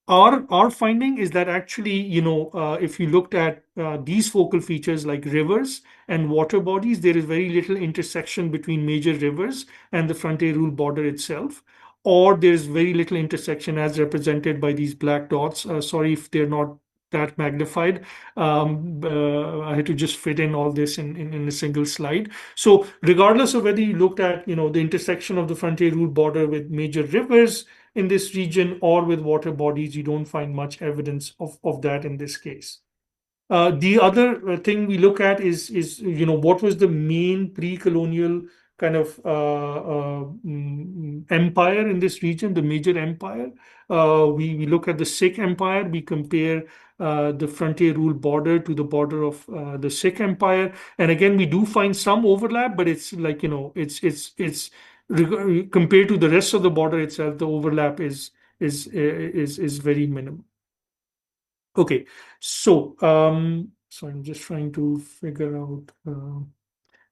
Our finding is that actually, if you looked at these focal features like rivers and water bodies, there is very little intersection between major rivers and the frontier rule border itself, or there is very little intersection as represented by these black dots. Sorry if they're not that magnified. I had to just fit in all this in a single slide. So regardless of whether you looked at, the intersection of the frontier rule border with major rivers in this region or with water bodies, you don't find much evidence of that in this case. The other thing we look at is what was the main pre-colonial kind of empire in this region, the major empire. We look at the Sikh Empire. We compare the frontier rule border to the border of the Sikh Empire, and again we do find some overlap, but it's like it's compared to the rest of the border itself, the overlap is very minimal. Okay, so I'm just trying to figure out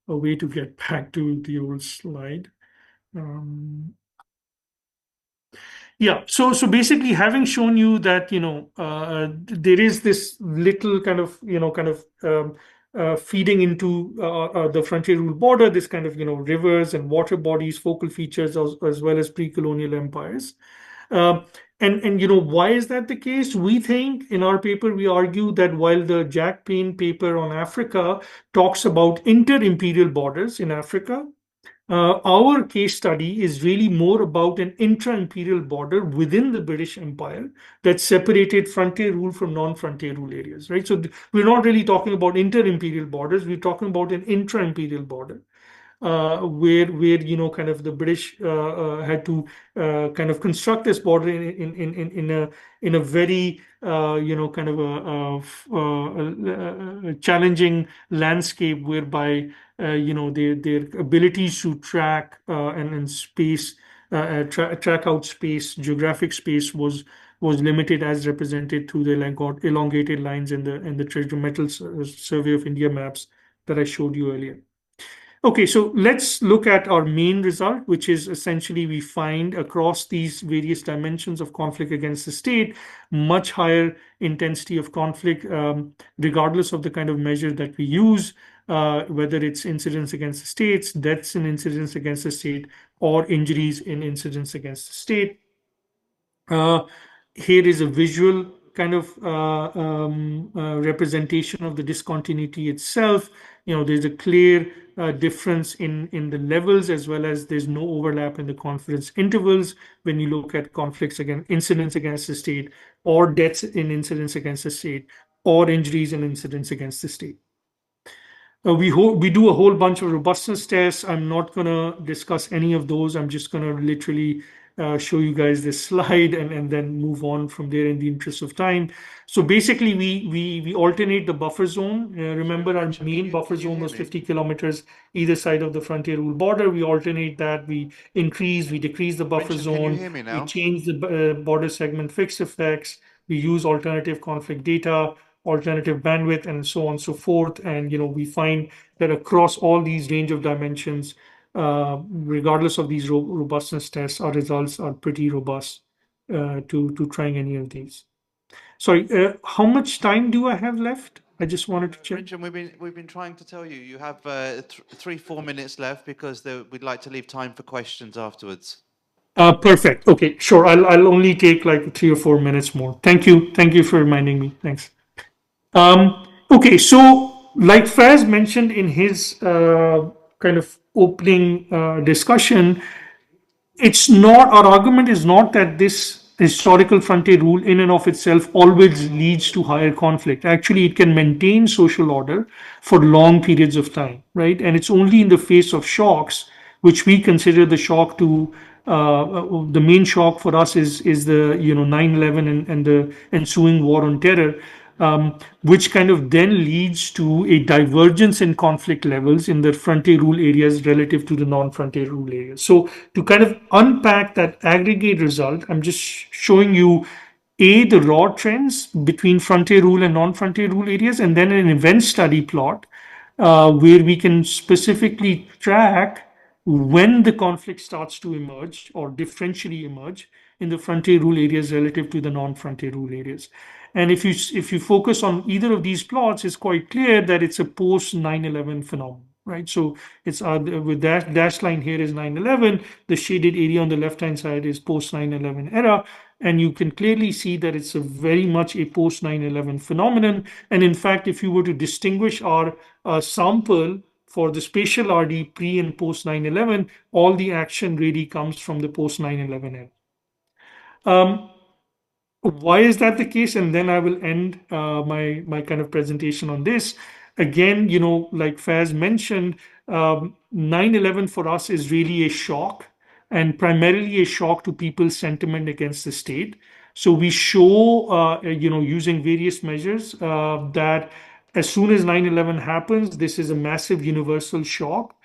a way to get back to the old slide. Yeah, so basically, having shown you that there is this little kind of feeding into the frontier rule border, this kind of rivers and water bodies, focal features, as well as pre-colonial empires. And why is that the case? We think in our paper we argue that while the Jack Payne paper on Africa talks about inter-imperial borders in Africa, our case study is really more about an intra-imperial border within the British Empire that separated frontier rule from non-frontier rule areas, right? So we're not really talking about inter-imperial borders. We're talking about an intra-imperial border. Where kind of the British had to kind of construct this border in a very kind of a challenging landscape, whereby their abilities to track and space track out space, geographic space was limited, as represented through the elongated lines in the treasure metal survey of India maps that I showed you earlier. Okay, so let's look at our main result, which is essentially we find across these various dimensions of conflict against the state, much higher intensity of conflict, regardless of the kind of measure that we use, whether it's incidents against the states, deaths in incidents against the state, or injuries in incidents against the state. Here is a visual kind of representation of the discontinuity itself. There's a clear difference in the levels, as well as there's no overlap in the confidence intervals when you look at conflicts against incidents against the state, or deaths in incidents against the state, or injuries in incidents against the state. We do a whole bunch of robustness tests. I'm not going to discuss any of those. I'm just going to literally show you guys this slide and then move on from there in the interest of time. So basically, we alternate the buffer zone. Remember, our main buffer zone was 50 kilometers either side of the frontier rule border. We alternate that. We increase, we decrease the buffer Rinchan, zone. can you hear me now? We change the border segment fixed effects. We use alternative conflict data, alternative bandwidth, and so on and so forth. And we find that across all these range of dimensions, regardless of these robustness tests, our results are pretty robust to trying any of these. Sorry, how much time do I have left? I just wanted to check. Rinchan, we've been trying to tell you you have 3-4 minutes left, because we'd like to leave time for questions afterwards. Perfect. Okay, sure. I'll only take like 3 or 4 minutes more. Thank you for reminding me. Thanks. Okay, so like Faiz mentioned in his kind of opening discussion, our argument is not that this historical frontier rule in and of itself always leads to higher conflict. Actually, it can maintain social order for long periods of time, right? And it's only in the face of shocks, which we consider the shock to the main shock for us is the 9/11 and the ensuing war on terror. which kind of then leads to a divergence in conflict levels in the frontier rule areas relative to the non-frontier rule areas. So to kind of unpack that aggregate result, I'm just showing you the raw trends between frontier rule and non-frontier rule areas, and then an event study plot where we can specifically track when the conflict starts to emerge or differentially emerge in the frontier rule areas relative to the non-frontier rule areas. And if you focus on either of these plots, it's quite clear that it's a post 9/11 phenomenon, right? So it's with that dashed line here is 9/11. The shaded area on the left-hand side is post 9/11 era, and you can clearly see that it's a very much a post 9/11 phenomenon. And in fact, if you were to distinguish our sample for the spatial RD pre and post 9/11, all the action really comes from the post 9/11 era. Why is that the case? And then I will end my kind of presentation on this. Again, like Faiz mentioned, 9/11 for us is really a shock, and primarily a shock to people's sentiment against the state. So we show, using various measures, that as soon as 9/11 happens, this is a massive universal shock,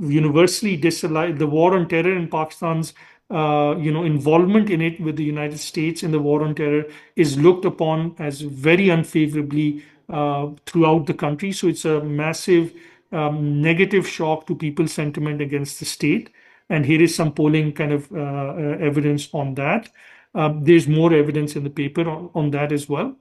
universally disallowed. The war on terror in Pakistan's involvement in it with the United States in the war on terror is looked upon as very unfavorably throughout the country. So it's a massive negative shock to people's sentiment against the state. And here is some polling kind of evidence on that. There's more evidence in the paper on that as well.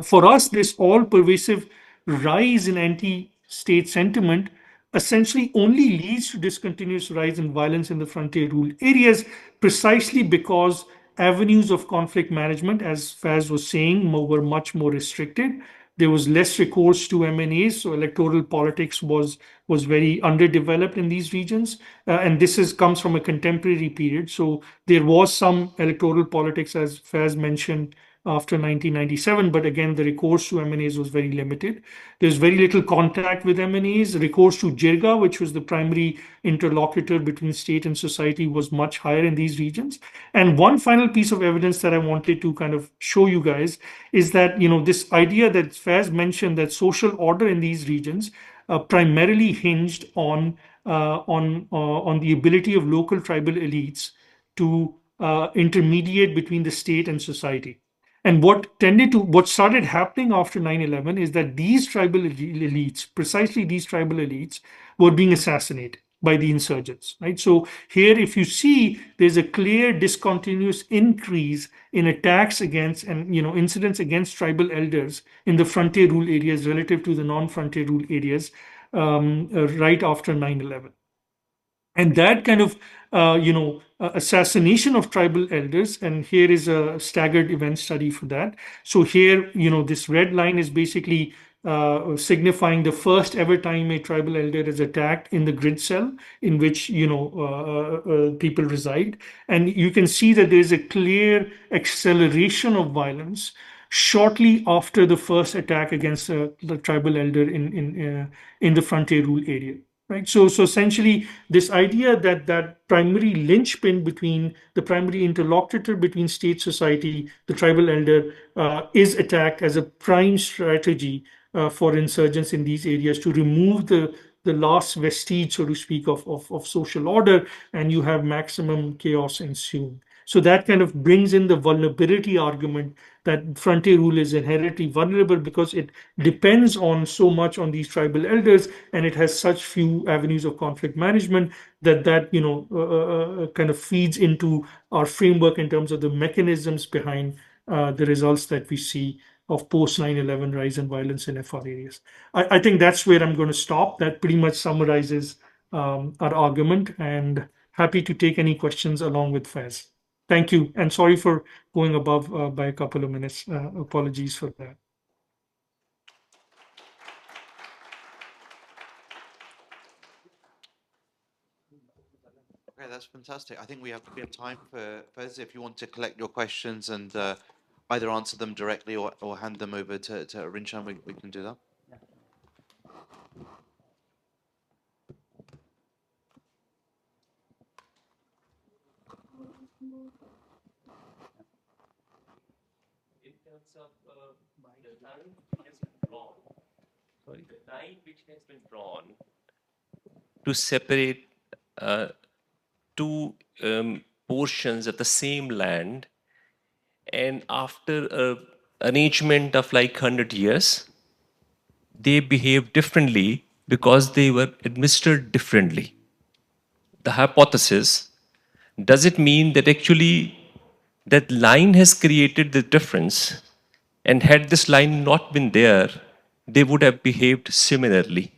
For us, this all pervasive rise in anti state sentiment essentially only leads to this continuous rise in violence in the frontier rule areas, precisely because avenues of conflict management, as Faiz was saying, were much more restricted. There was less recourse to MNAs, so electoral politics was very underdeveloped in these regions, and comes from a contemporary period. So there was some electoral politics, as Faiz mentioned, after 1997, but again, the recourse to MNAs was very limited. There's very little contact with MNAs. Recourse to Jirga, which was the primary interlocutor between state and society, was much higher in these regions. And one final piece of evidence that I wanted to kind of show you guys is that, this idea that Faiz mentioned, that social order in these regions primarily hinged on the ability of local tribal elites to intermediate between the state and society. And what started happening after 9/11 is that these tribal elites, precisely these tribal elites, were being assassinated by the insurgents, right? So here, if you see, there's a clear discontinuous increase in attacks against and incidents against tribal elders in the frontier rule areas relative to the non-frontier rule areas right after 9/11. And that kind of assassination of tribal elders, and here is a staggered event study for that. So here, this red line is basically signifying the first ever time a tribal elder is attacked in the grid cell in which people reside, and you can see that there is a clear acceleration of violence shortly after the first attack against the tribal elder in the frontier rule area. Right. So essentially, this idea that primary linchpin between the primary interlocutor between state society, the tribal elder, is attacked as a prime strategy for insurgents in these areas to remove the last vestige, so to speak, of social order, and you have maximum chaos ensuing. So that kind of brings in the vulnerability argument that frontier rule is inherently vulnerable because it depends on so much on these tribal elders, and it has such few avenues of conflict management that kind of feeds into our framework in terms of the mechanisms behind the results that we see of post 9/11 rise in violence in FR areas. I think that's where I'm going to stop. That pretty much summarizes our argument, and happy to take any questions along with Faiz. Thank you, and sorry for going above by a couple of minutes. Apologies for that. Okay, that's fantastic. I think we have time for Faiz, if you want to collect your questions and either answer them directly or hand them over to Rinchan, we can do that. In terms of The line which has been drawn to separate two portions of the same land, and after a arrangement of like 100 years, they behaved differently because they were administered differently. The hypothesis, does it mean that actually that line has created the difference, and had this line not been there, they would have behaved similarly?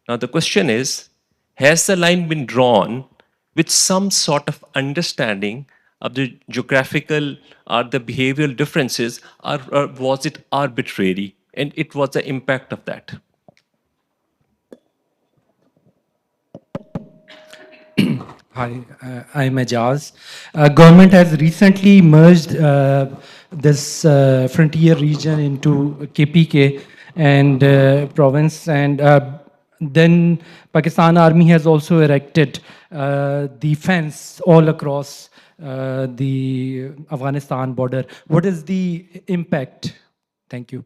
Now the question is, has the line been drawn with some sort of understanding of the geographical or the behavioral differences, or was it arbitrary? And it was the impact of that. Hi, I'm Ajaz. Government has recently merged this frontier region into KPK and province, and then Pakistan Army has also erected the fence all across the Afghanistan border. What is the impact? Thank you.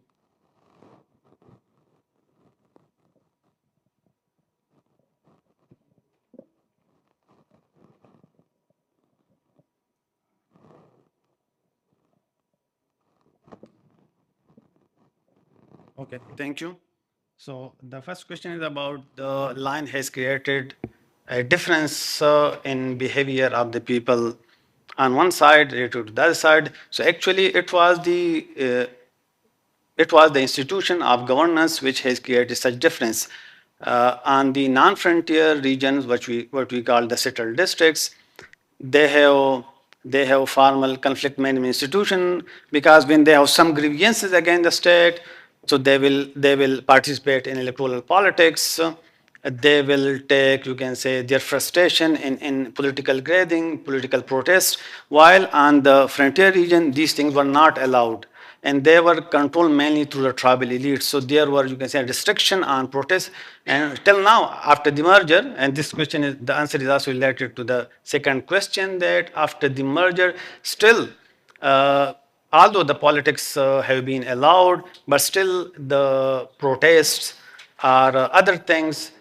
Okay, thank you. So the first question is about the line has created a difference in behavior of the people on one side related to the other side. So actually, it was the institution of governance which has created such difference. On the non-frontier regions, what we call the settled districts, they have formal conflict management institution, because when they have some grievances against the state, so they will participate in electoral politics. They will take, you can say, their frustration in political grading, political protest, while on the frontier region, these things were not allowed. And they were controlled mainly through the tribal elites. So there were, you can say, a restriction on protest. And till now, after the merger, and this question is, the answer is also related to the second question, that after the merger, still, although the politics have been allowed, but still the protests are other things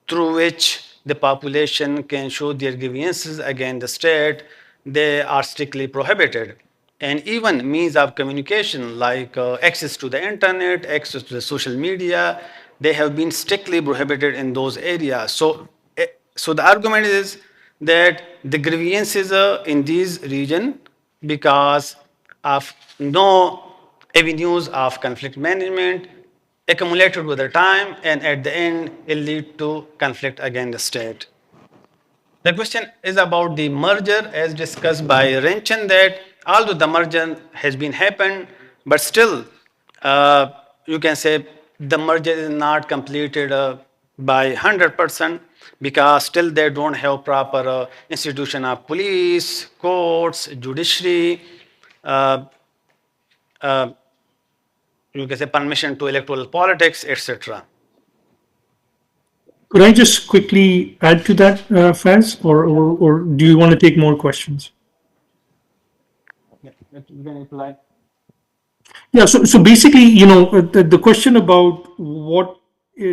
through which the population can show their grievances against the state, they are strictly prohibited. And even means of communication like access to the internet, access to the social media, they have been strictly prohibited in those areas. So the argument is that the grievances in these regions, because of no avenues of conflict management, accumulated with the time, and at the end, it lead to conflict against the state. The question is about the merger, as discussed by Rinchan, that although the merger has been happened, but still, you can say the merger is not completed by 100%, because still they don't have proper institution of police, courts, judiciary, you can say permission to electoral politics, etc. Could I just quickly add to that, Faiz, or do you want to take more questions? Yeah, so basically, the question about what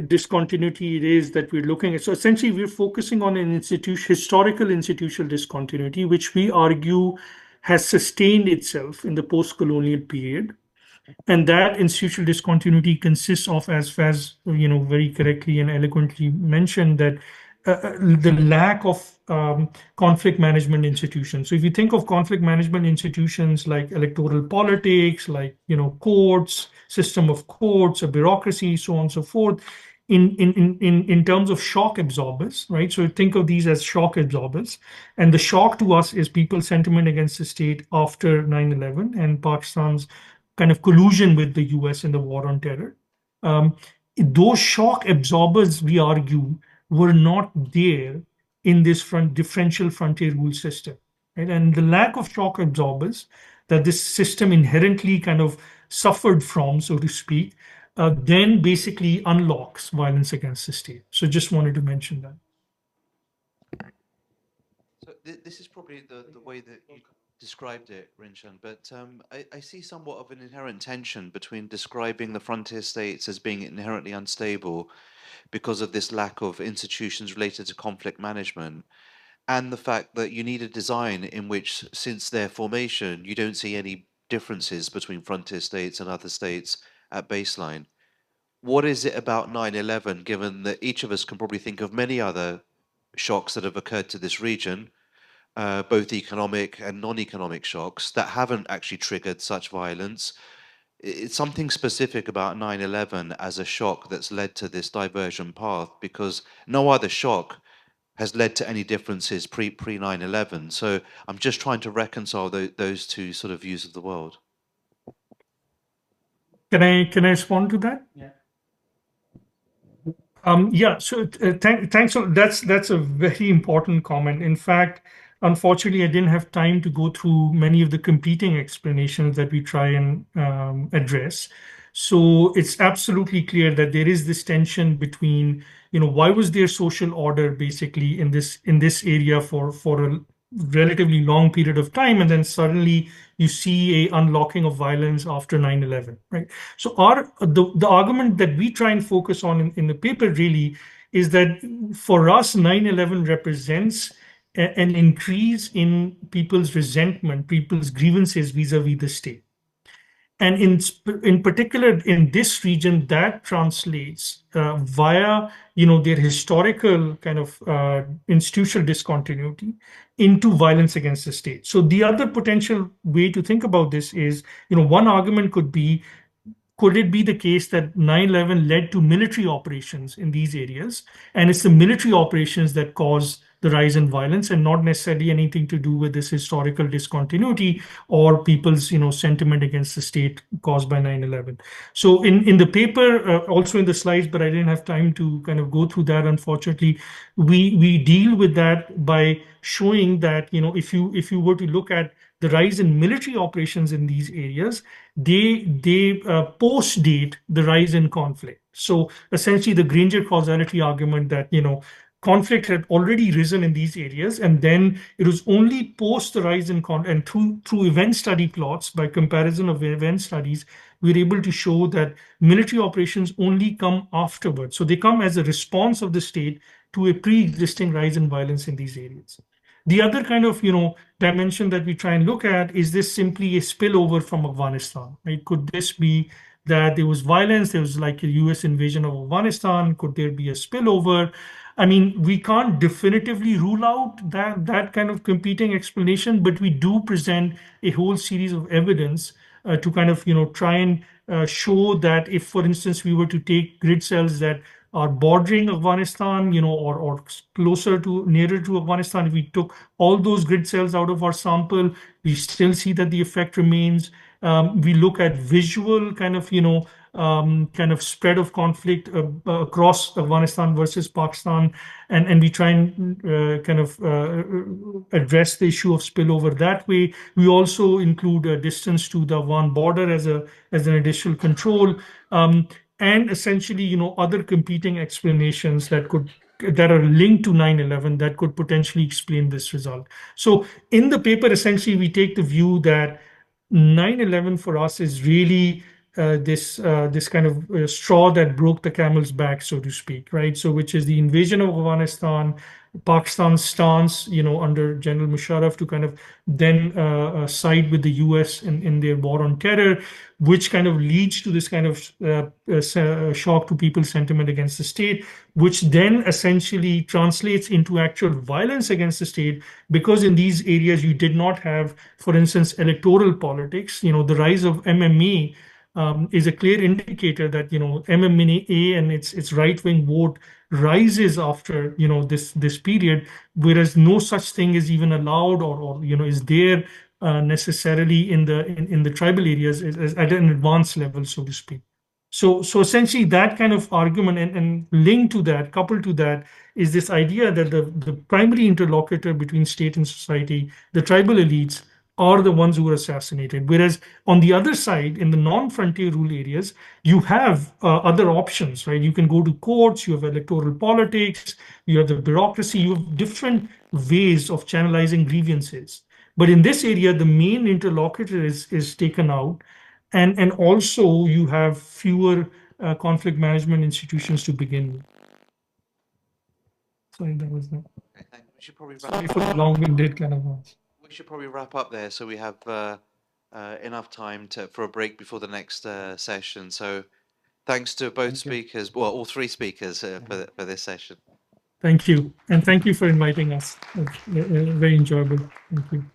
discontinuity it is that we're looking at. So essentially, we're focusing on an historical institutional discontinuity, which we argue has sustained itself in the post-colonial period. And that institutional discontinuity consists of, as Faiz, very correctly and eloquently mentioned, that the lack of conflict management institutions. So if you think of conflict management institutions like electoral politics, like courts, system of courts, a bureaucracy, so on and so forth, in terms of shock absorbers, right? So think of these as shock absorbers, and the shock to us is people's sentiment against the state after 9/11 and Pakistan's kind of collusion with the US in the war on terror. Those shock absorbers, we argue, were not there in this differential frontier rule system. Right? And the lack of shock absorbers that this system inherently kind of suffered from, so to speak, then basically unlocks violence against the state. So just wanted to mention that. So this is probably the way that described it, Rinchan, but I see somewhat of an inherent tension between describing the frontier states as being inherently unstable because of this lack of institutions related to conflict management, and the fact that you need a design in which, since their formation, you don't see any differences between frontier states and other states at baseline. What is it about 9/11, given that each of us can probably think of many other shocks that have occurred to this region, both economic and non-economic shocks that haven't actually triggered such violence? It's something specific about 9/11 as a shock that's led to this diversion path, because no other shock has led to any differences pre 9/11. So I'm just trying to reconcile those two sort of views of the world. Can I respond to that? Yeah. Yeah, so thanks. That's a very important comment. In fact, unfortunately, I didn't have time to go through many of the competing explanations that we try and address. So it's absolutely clear that there is this tension between, why was there social order basically in this area for a relatively long period of time, and then suddenly you see a unlocking of violence after 9/11, right? So the argument that we try and focus on in the paper really is that for us, 9/11 represents an increase in people's resentment, people's grievances vis-a-vis the state. And in particular, in this region, that translates via their historical kind of institutional discontinuity into violence against the state. So the other potential way to think about this is, one argument could be, could it be the case that 9/11 led to military operations in these areas, and it's the military operations that cause the rise in violence, and not necessarily anything to do with this historical discontinuity or people's sentiment against the state caused by 9/11? So in the paper, also in the slides, but I didn't have time to kind of go through that, unfortunately, we deal with that by showing that if you were to look at the rise in military operations in these areas, they post date the rise in conflict. So essentially, the Granger causality argument that conflict had already risen in these areas, and then it was only post the rise in and through event study plots, by comparison of event studies, we're able to show that military operations only come afterwards. So they come as a response of the state to a pre-existing rise in violence in these areas. The other kind of dimension that we try and look at is this simply a spillover from Afghanistan, right? Could this be that there was violence, there was like a US invasion of Afghanistan? Could there be a spillover? I mean, we can't definitively rule out that kind of competing explanation, but we do present a whole series of evidence to kind of try and show that if, for instance, we were to take grid cells that are bordering Afghanistan, or closer to, nearer to Afghanistan, if we took all those grid cells out of our sample, we still see that the effect remains. We look at visual kind of spread of conflict across Afghanistan versus Pakistan, and we try and address the issue of spillover that way. We also include a distance to the Afghan border as an additional control. And essentially, other competing explanations that are linked to 9/11 that could potentially explain this result. So in the paper, essentially, we take the view that 9/11 for us is really this kind of straw that broke the camel's back, so to speak, right? So which is the invasion of Afghanistan, Pakistan's stance, under General Musharraf to kind of then side with the US in their war on terror, which kind of leads to this kind of shock to people's sentiment against the state, which then essentially translates into actual violence against the state, because in these areas you did not have, for instance, electoral politics. The rise of MMA is a clear indicator that MMA and its right-wing vote rises after this period, whereas no such thing is even allowed or is there necessarily in the tribal areas at an advanced level, so to speak. So essentially that kind of argument and linked to that, coupled to that, is this idea that the primary interlocutor between state and society, the tribal elites, are the ones who were assassinated. Whereas on the other side, in the non-frontier rule areas, you have other options, right? You can go to courts, you have electoral politics, you have the bureaucracy, you have different ways of channelizing grievances. But in this area, the main interlocutor is taken out, and also you have fewer conflict management institutions to begin with. Sorry, that was that. Okay, thank you. We should probably Sorry for the long-winded kind of answer. We should probably wrap up there so we have enough time for a break before the next session. So thanks to both speakers, well, all three speakers for this session. Thank you. And thank you for inviting us. Very enjoyable. Thank you.